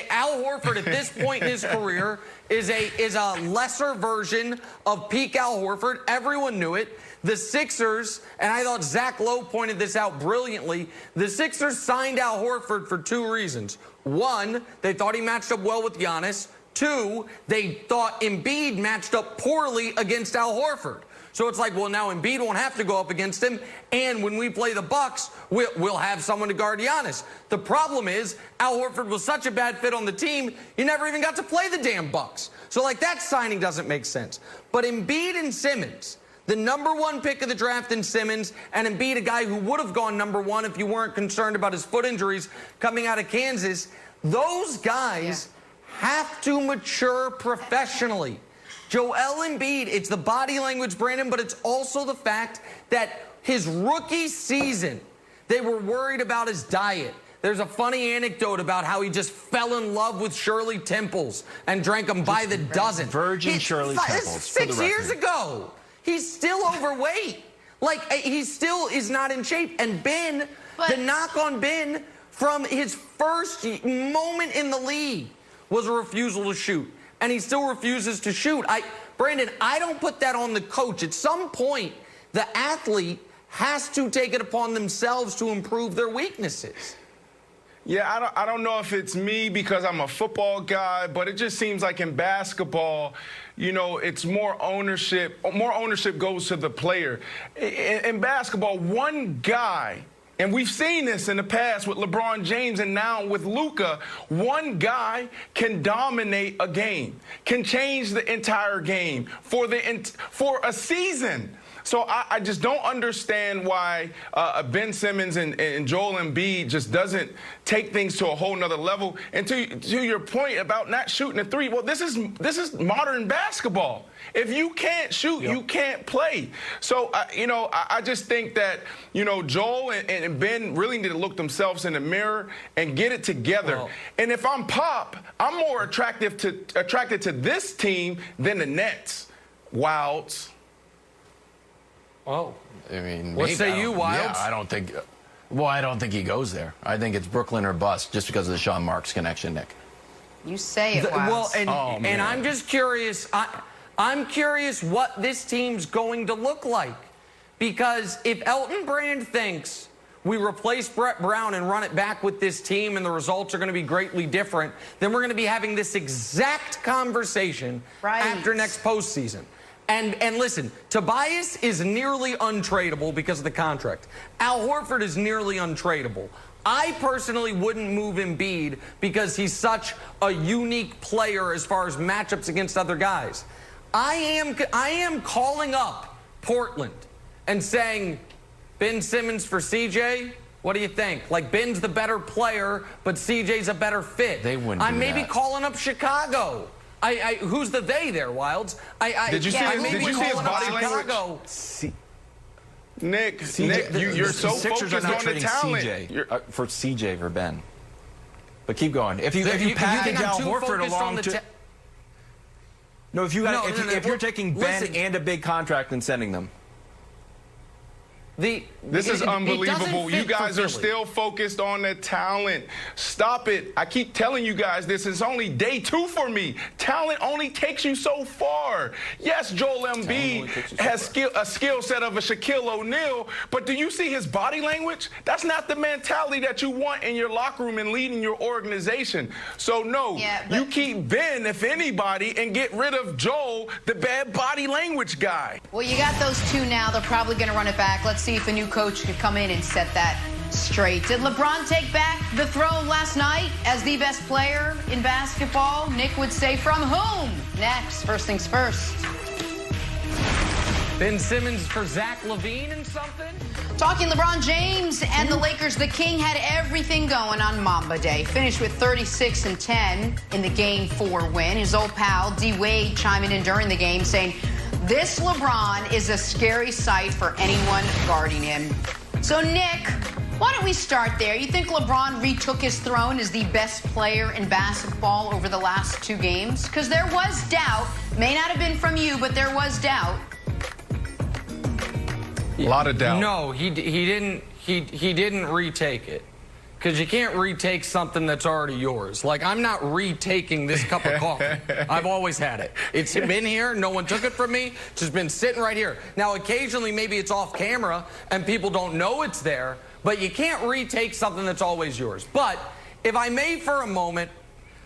Al Horford, at this point in his career, is a lesser version of peak Al Horford. Everyone knew it. The Sixers, and I thought Zach Lowe pointed this out brilliantly, the Sixers signed Al Horford for 2 reasons. 1, they thought he matched up well with Giannis. 2, they thought Embiid matched up poorly against Al Horford. So it's like, well, now Embiid won't have to go up against him, and when we play the Bucks, we'll have someone to guard Giannis. The problem is, Al Horford was such a bad fit on the team, he never even got to play the damn Bucks. So, like, that signing doesn't make sense. But Embiid and Simmons, the #1 pick of the draft in Simmons, and Embiid, a guy who would have gone #1 if you weren't concerned about his foot injuries coming out of Kansas, those guys have to mature professionally. Joel Embiid, it's the body language, Brandon, but it's also the fact that his rookie season, they were worried about his diet. There's a funny anecdote about how he just fell in love with Shirley Temples and drank them by the dozen. Virgin Shirley Temples. 6 years ago. He's still overweight. Like, he still is not in shape. And Ben, the knock on Ben from his first moment in the league was a refusal to shoot. And he still refuses to shoot. Brandon, I don't put that on the coach. At some point, the athlete has to take it upon themselves to improve their weaknesses. Yeah, I don't know if it's me because I'm a football guy, but it just seems like in basketball, it's more ownership. More ownership goes to the player. In basketball, one guy, and we've seen this in the past with LeBron James and now with Luka, one guy can dominate a game, can change the entire game for a season. So I just don't understand why Ben Simmons and Joel Embiid just doesn't take things to a whole nother level. And to your point about not shooting a 3, well, this is modern basketball. If you can't shoot, you can't play. So, I just think that, Joel and Ben really need to look themselves in the mirror and get it together. Well, and if I'm Pop, I'm more attracted to this team than the Nets. Wilds. Oh, I mean, what say you, Wilds? Yeah, I don't think he goes there. I think it's Brooklyn or bust just because of the Sean Marks connection, Nick. You say it, Wilds. Well, and I'm just curious. I'm curious what this team's going to look like, because if Elton Brand thinks we replace Brett Brown and run it back with this team and the results are going to be greatly different, then we're going to be having this exact conversation after next postseason. And listen, Tobias is nearly untradeable because of the contract. Al Horford is nearly untradeable. I personally wouldn't move Embiid because he's such a unique player as far as matchups against other guys. I am calling up Portland and saying, Ben Simmons for CJ? What do you think? Like, Ben's the better player, but CJ's a better fit. They wouldn't do I'm maybe that. calling up Chicago. Who's the they there, Wilds? Did you see his body language? Nick, you're so Sixers focused are not on the trading talent. for CJ for Ben. But keep going. If you package Al Horford along to... No, if you're taking Ben and a big contract and sending them. This is unbelievable. You guys are still focused on the talent. Stop it. I keep telling you guys this. It's only day 2 for me. Talent only takes you so far. Yes, Joel Embiid has a skill set of a Shaquille O'Neal, but do you see his body language? That's not the mentality that you want in your locker room and leading your organization. So, no, you keep Ben, if anybody, and get rid of Joel, the bad body language guy. Well, you got those 2 now. They're probably going to run it back. Let's see if a new coach could come in and set that straight. Did LeBron take back the throne last night as the best player in basketball? Nick would say from whom? Next, first things first. Ben Simmons for Zach LaVine and something? Talking LeBron James and the Lakers, the King had everything going on Mamba Day. Finished with 36 and 10 in the Game 4 win. His old pal, D. Wade, chiming in during the game saying, this LeBron is a scary sight for anyone guarding him. So, Nick, why don't we start there? You think LeBron retook his throne as the best player in basketball over the last 2 games? Because there was doubt. May not have been from you, but there was doubt. A lot of doubt. No, he didn't retake it. Because you can't retake something that's already yours. Like, I'm not retaking this cup of coffee. I've always had it. It's been here. No one took it from me. It's just been sitting right here. Now, occasionally, maybe it's off camera and people don't know it's there. But you can't retake something that's always yours. But if I may for a moment,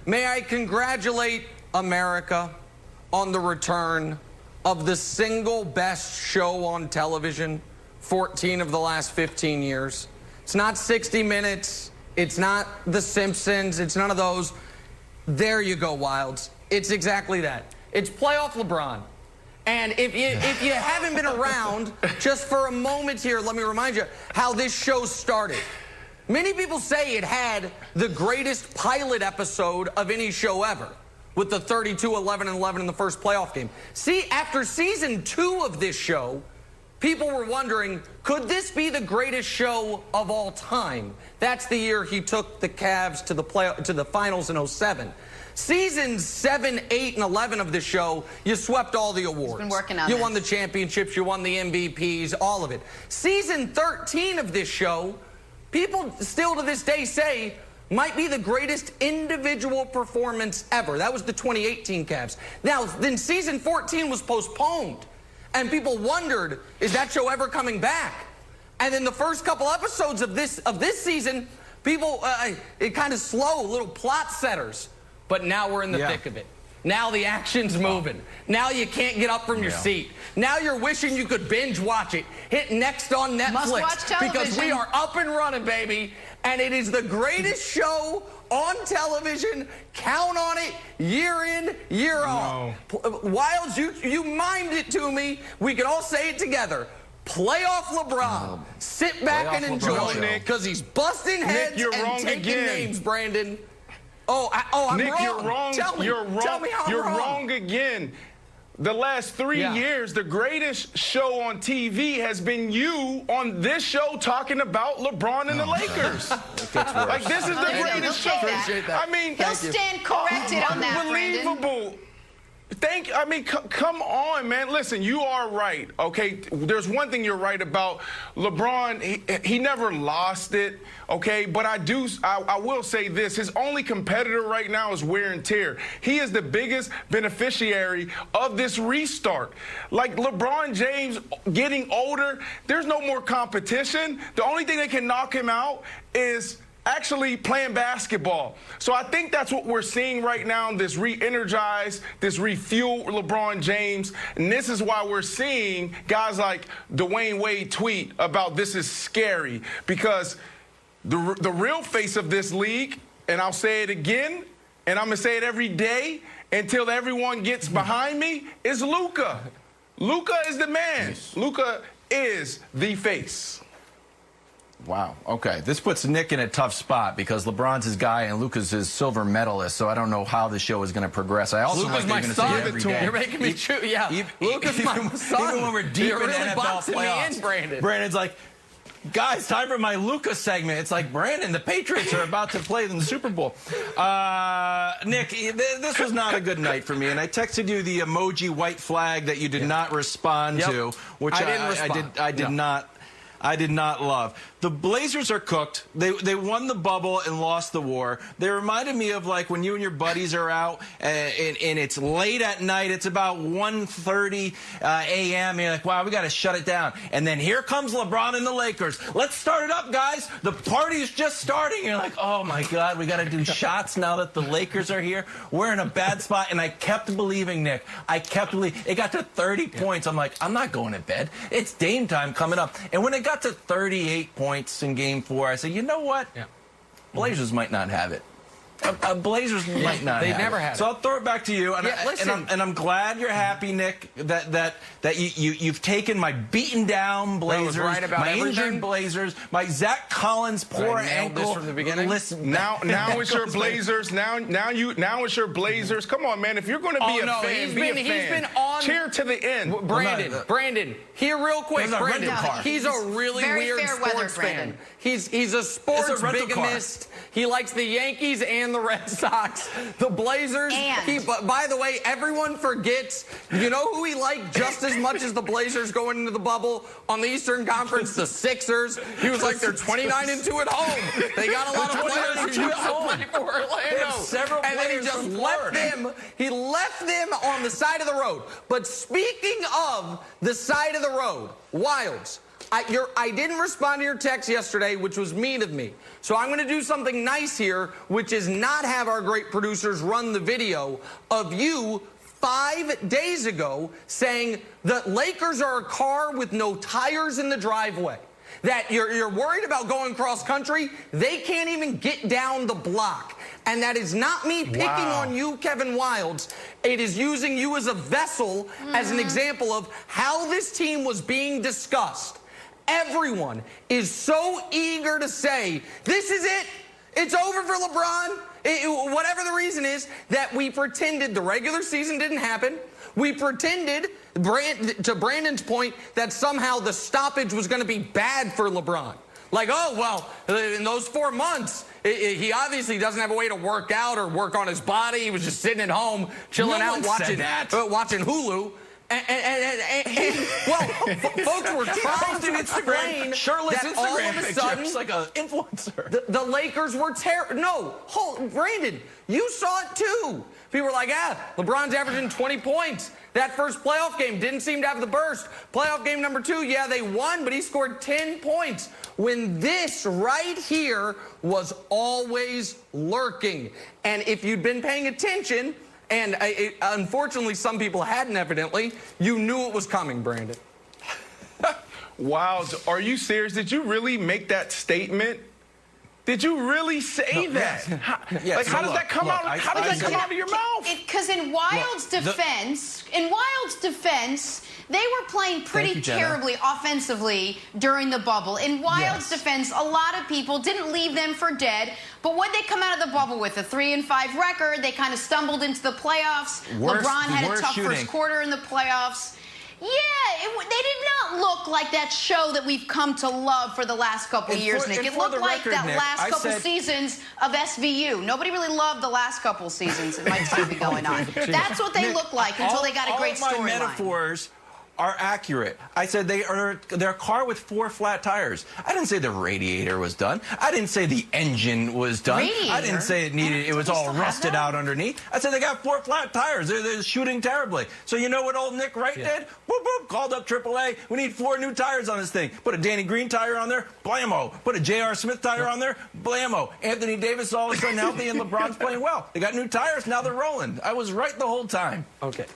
may I congratulate America on the return of the single best show on television, 14 of the last 15 years. It's not 60 Minutes. It's not The Simpsons. It's none of those. There you go, Wilds. It's exactly that. It's playoff LeBron. And if you haven't been around, just for a moment here, let me remind you how this show started. Many people say it had the greatest pilot episode of any show ever, with the 32-11-11 in the first playoff game. See, after season 2 of this show, people were wondering, could this be the greatest show of all time? That's the year he took the Cavs to the finals in 07. Seasons 7, 8, and 11 of the show, you swept all the awards. Been working on you this. won the championships, you won the MVPs, all of it. Season 13 of this show, people still to this day say, might be the greatest individual performance ever. That was the 2018 Cavs. Now, then season 14 was postponed. And people wondered, is that show ever coming back? And then the first couple episodes of this season, people, it kind of slow, little plot setters. But now we're in the thick of it. Now the action's moving. Now you can't get up from your seat. Now you're wishing you could binge watch it. Hit next on Netflix. Must-watch television. Because we are up and running, baby. And it is the greatest show on television. Count on it, year in, year out. Wilds, you mimed it to me. We can all say it together. Playoff LeBron. Sit back and enjoy it. Because he's busting heads and taking names, Brandon. I'm Nick, wrong. you're wrong. Tell me how I'm You're wrong. wrong again. The last 3 years, the greatest show on TV has been you on this show talking about LeBron and the Lakers. Like, this is the greatest show. Appreciate I mean, he'll stand corrected on that, Brandon. Unbelievable. I mean, come on, man. Listen, you are right, okay? There's one thing you're right about. LeBron, he never lost it, okay? But I will say this. His only competitor right now is wear and tear. He is the biggest beneficiary of this restart. Like LeBron James getting older, there's no more competition. The only thing that can knock him out is actually playing basketball. So I think that's what we're seeing right now, this re-energize, this refuel LeBron James. And this is why we're seeing guys like Dwayne Wade tweet about this is scary, because the real face of this league, and I'll say it again, and I'm going to say it every day until everyone gets behind me, is Luka. Luka is the man. Luka is the face. Wow. Okay. This puts Nick in a tough spot because LeBron's his guy and Luka's his silver medalist, so I don't know how the show is going to progress. I also Luka's my son. You're making me true. Yeah. Luka's my son. Even when we're deep in NFL playoffs, Brandon's like, guys, time for my Luka segment. It's like, Brandon, the Patriots are about to play in the Super Bowl. Nick, this was not a good night for me, and I texted you the emoji white flag that you did not respond to, which I did not love. The Blazers are cooked. They won the bubble and lost the war. They reminded me of like when you and your buddies are out and it's late at night. It's about 1:30 a.m. You're like, wow, we got to shut it down. And then here comes LeBron and the Lakers. Let's start it up, guys. The party's just starting. You're like, oh, my God, we got to do shots now that the Lakers are here. We're in a bad spot. And I kept believing, Nick. I kept believing. It got to 30 points. I'm like, I'm not going to bed. It's Dame time coming up. And when it got to 38 points in Game 4, I said, you know what? Blazers might not have it. Blazers might not. They have never it. had it. So I'll throw it back to you, and I'm glad you're happy, Nick, that you've taken my beaten down Blazers, right about my everything. injured Blazers, my Zach Collins poor ankle from the beginning. Listen, now it's your Blazers. Now it's your Blazers. Come on, man. If you're going to be a fan, be a fan. He's been on. Cheer to the end. Brandon, here real quick. Brandon, he's a really weird sports fan. He's a sports bigamist. He likes the Yankees and the Red Sox, the Blazers. By the way, everyone forgets, you know who he liked just as much as the Blazers going into the bubble on the Eastern Conference? The Sixers. He was like, they're 29-2 at home. They got a lot of players who used to play for Orlando. And then he just left them. He left them on the side of the road. But speaking of the side of the road, Wilds, I didn't respond to your text yesterday, which was mean of me. So I'm going to do something nice here, which is not have our great producers run the video of you 5 days ago saying that Lakers are a car with no tires in the driveway. That you're worried about going cross country. They can't even get down the block. And that is not me picking on you, Kevin Wilds. It is using you as a vessel, as an example of how this team was being discussed. Everyone is so eager to say, this is it. It's over for LeBron. Whatever the reason is, that we pretended the regular season didn't happen. We pretended, to Brandon's point, that somehow the stoppage was going to be bad for LeBron. Like, oh, well, in those 4 months, he obviously doesn't have a way to work out or work on his body. He was just sitting at home, chilling out, watching Hulu. Well, folks were trying to explain shirtless that Instagram all of a sudden, just like an influencer. The Lakers were terrible. No, Brandon, you saw it too. People were like, LeBron's averaging 20 points. That first playoff game didn't seem to have the burst. Playoff game number 2, they won, but he scored 10 points. When this right here was always lurking. And if you'd been paying attention, and unfortunately, some people hadn't, evidently, you knew it was coming, Brandon. Wow. Are you serious? Did you really make that statement? Did you really say that? Yes. How does that come out? How does that come out of your mouth? Because in Wild's defense, they were playing pretty terribly offensively during the bubble. In Wild's defense, a lot of people didn't leave them for dead. But when they come out of the bubble with a 3-5 record, they kind of stumbled into the playoffs. LeBron had a tough first quarter in the playoffs. Yeah, they did not look like that show that we've come to love for the last couple of years, Nick. It looked like that last couple seasons of SVU. Nobody really loved the last couple seasons. It might still be going on. That's what they look like until they got a great storyline. All my metaphors are accurate. I said they're a car with 4 flat tires. I didn't say the radiator was done. I didn't say the engine was done. Radiator? I didn't say it was all rusted out underneath. I said they got 4 flat tires. They're shooting terribly. So you know what old Nick Wright did? Whoop, whoop, called up AAA. We need 4 new tires on this thing. Put a Danny Green tire on there, blammo. Put a J.R. Smith tire on there, blammo. Anthony Davis all of a sudden healthy and LeBron's playing well. They got new tires, now they're rolling. I was right the whole time. Okay.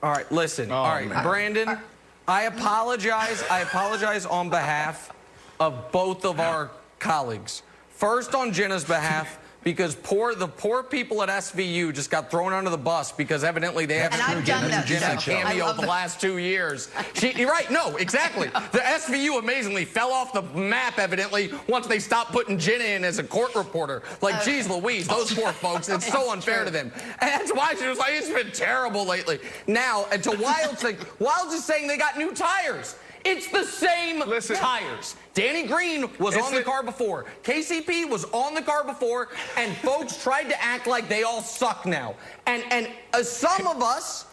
All right, listen. All right, man. Brandon, I apologize. I apologize on behalf of both of our colleagues. First, on Jenna's behalf, because the poor people at SVU just got thrown under the bus because evidently they haven't screwed Jenna cameo the last 2 years. You're right. No, exactly. The SVU amazingly fell off the map, evidently, once they stopped putting Jenna in as a court reporter. Like, geez Louise, those poor folks. It's so unfair to them. And that's why she was like, it's been terrible lately. Now, and to Wild's thing, Wild's is saying they got new tires. It's the same tires. Danny Green was on the car before. KCP was on the car before, and folks tried to act like they all suck now. And some of us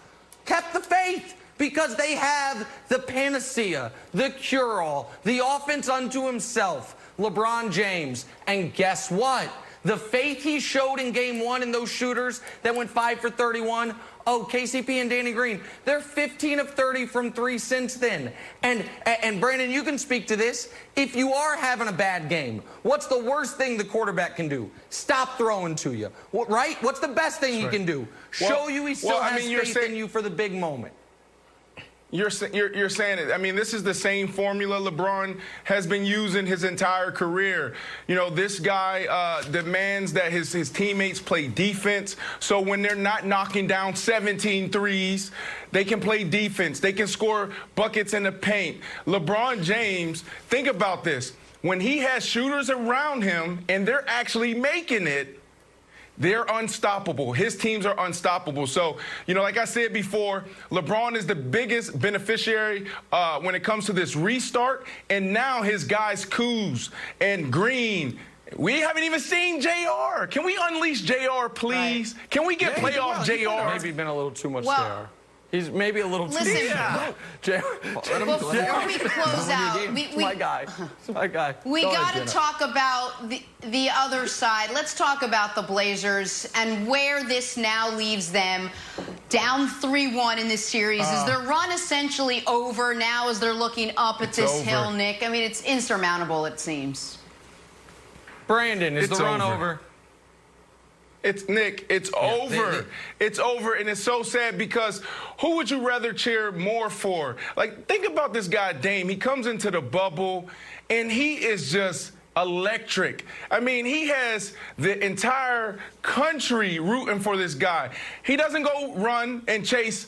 kept the faith because they have the panacea, the cure-all, the offense unto himself, LeBron James. And guess what? The faith he showed in Game 1 in those shooters that went 5 for 31, KCP and Danny Green, they're 15 of 30 from 3 since then. And Brandon, you can speak to this. If you are having a bad game, what's the worst thing the quarterback can do? Stop throwing to you, right? What's the best thing he can do? Show you he still has faith in you for the big moment. You're saying it. I mean, this is the same formula LeBron has been using his entire career. You know, this guy demands that his teammates play defense. So when they're not knocking down 17 threes, they can play defense. They can score buckets in the paint. LeBron James, think about this. When he has shooters around him and they're actually making it, they're unstoppable. His teams are unstoppable. So, you know, like I said before, LeBron is the biggest beneficiary when it comes to this restart. And now his guys, Kuz and Green, we haven't even seen JR. Can we unleash JR, please? Right. Can we get playoff JR? Maybe been a little too much JR. He's maybe a little too... Listen, before we close out, my guy. My guy. We got to talk about the other side. Let's talk about the Blazers and where this now leaves them down 3-1 in this series. Is their run essentially over now as they're looking up at this hill, Nick? I mean, it's insurmountable, it seems. Brandon, is the run over? Nick, it's over. It's over, and it's so sad because who would you rather cheer more for? Like, think about this guy, Dame. He comes into the bubble, and he is just electric. I mean, he has the entire country rooting for this guy. He doesn't go run and chase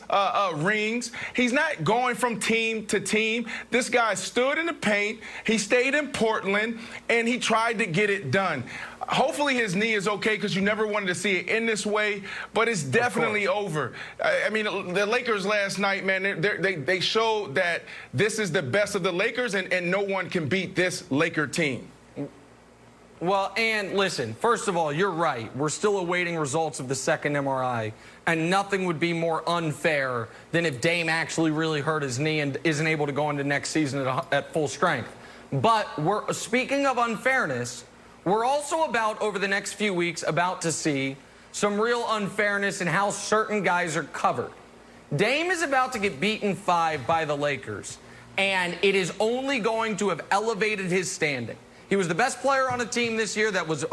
rings. He's not going from team to team. This guy stood in the paint. He stayed in Portland, and he tried to get it done. Hopefully his knee is okay because you never wanted to see it in this way, but it's definitely over. I mean, the Lakers last night, man, they showed that this is the best of the Lakers, and no one can beat this Laker team. Well, and listen, first of all, you're right. We're still awaiting results of the second MRI, and nothing would be more unfair than if Dame actually really hurt his knee and isn't able to go into next season at full strength. But we're speaking of unfairness, we're also over the next few weeks, about to see some real unfairness in how certain guys are covered. Dame is about to get beaten 5 by the Lakers, and it is only going to have elevated his standing. He was the best player on a team this year that was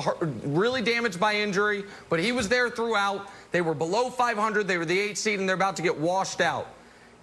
really damaged by injury, but he was there throughout. They were below 500. They were the 8th seed, and they're about to get washed out.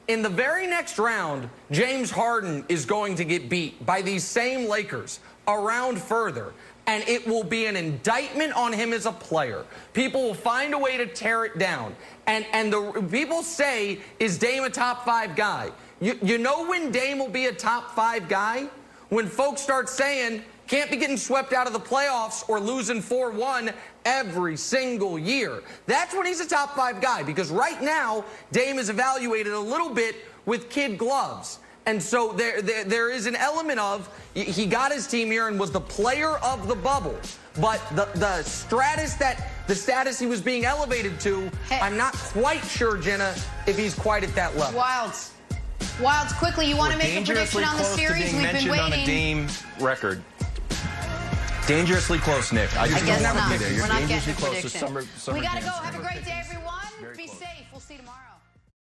In the very next round, James Harden is going to get beat by these same Lakers a round further, and it will be an indictment on him as a player. People will find a way to tear it down. And the people say, is Dame a top 5 guy? You know when Dame will be a top 5 guy? When folks start saying, can't be getting swept out of the playoffs or losing 4-1 every single year. That's when he's a top 5 guy, because right now, Dame is evaluated a little bit with kid gloves. And so there is an element of he got his team here and was the player of the bubble. But the status he was being elevated to, hey, I'm not quite sure, Jenna, if he's quite at that level. Wilds, quickly, you want to make a prediction on the series? We've been waiting. On a Dame record. Dangerously close, Nick. I guess not. You're We're not getting a dangerously close prediction. to summer we got to games. go. Have a great day, everyone.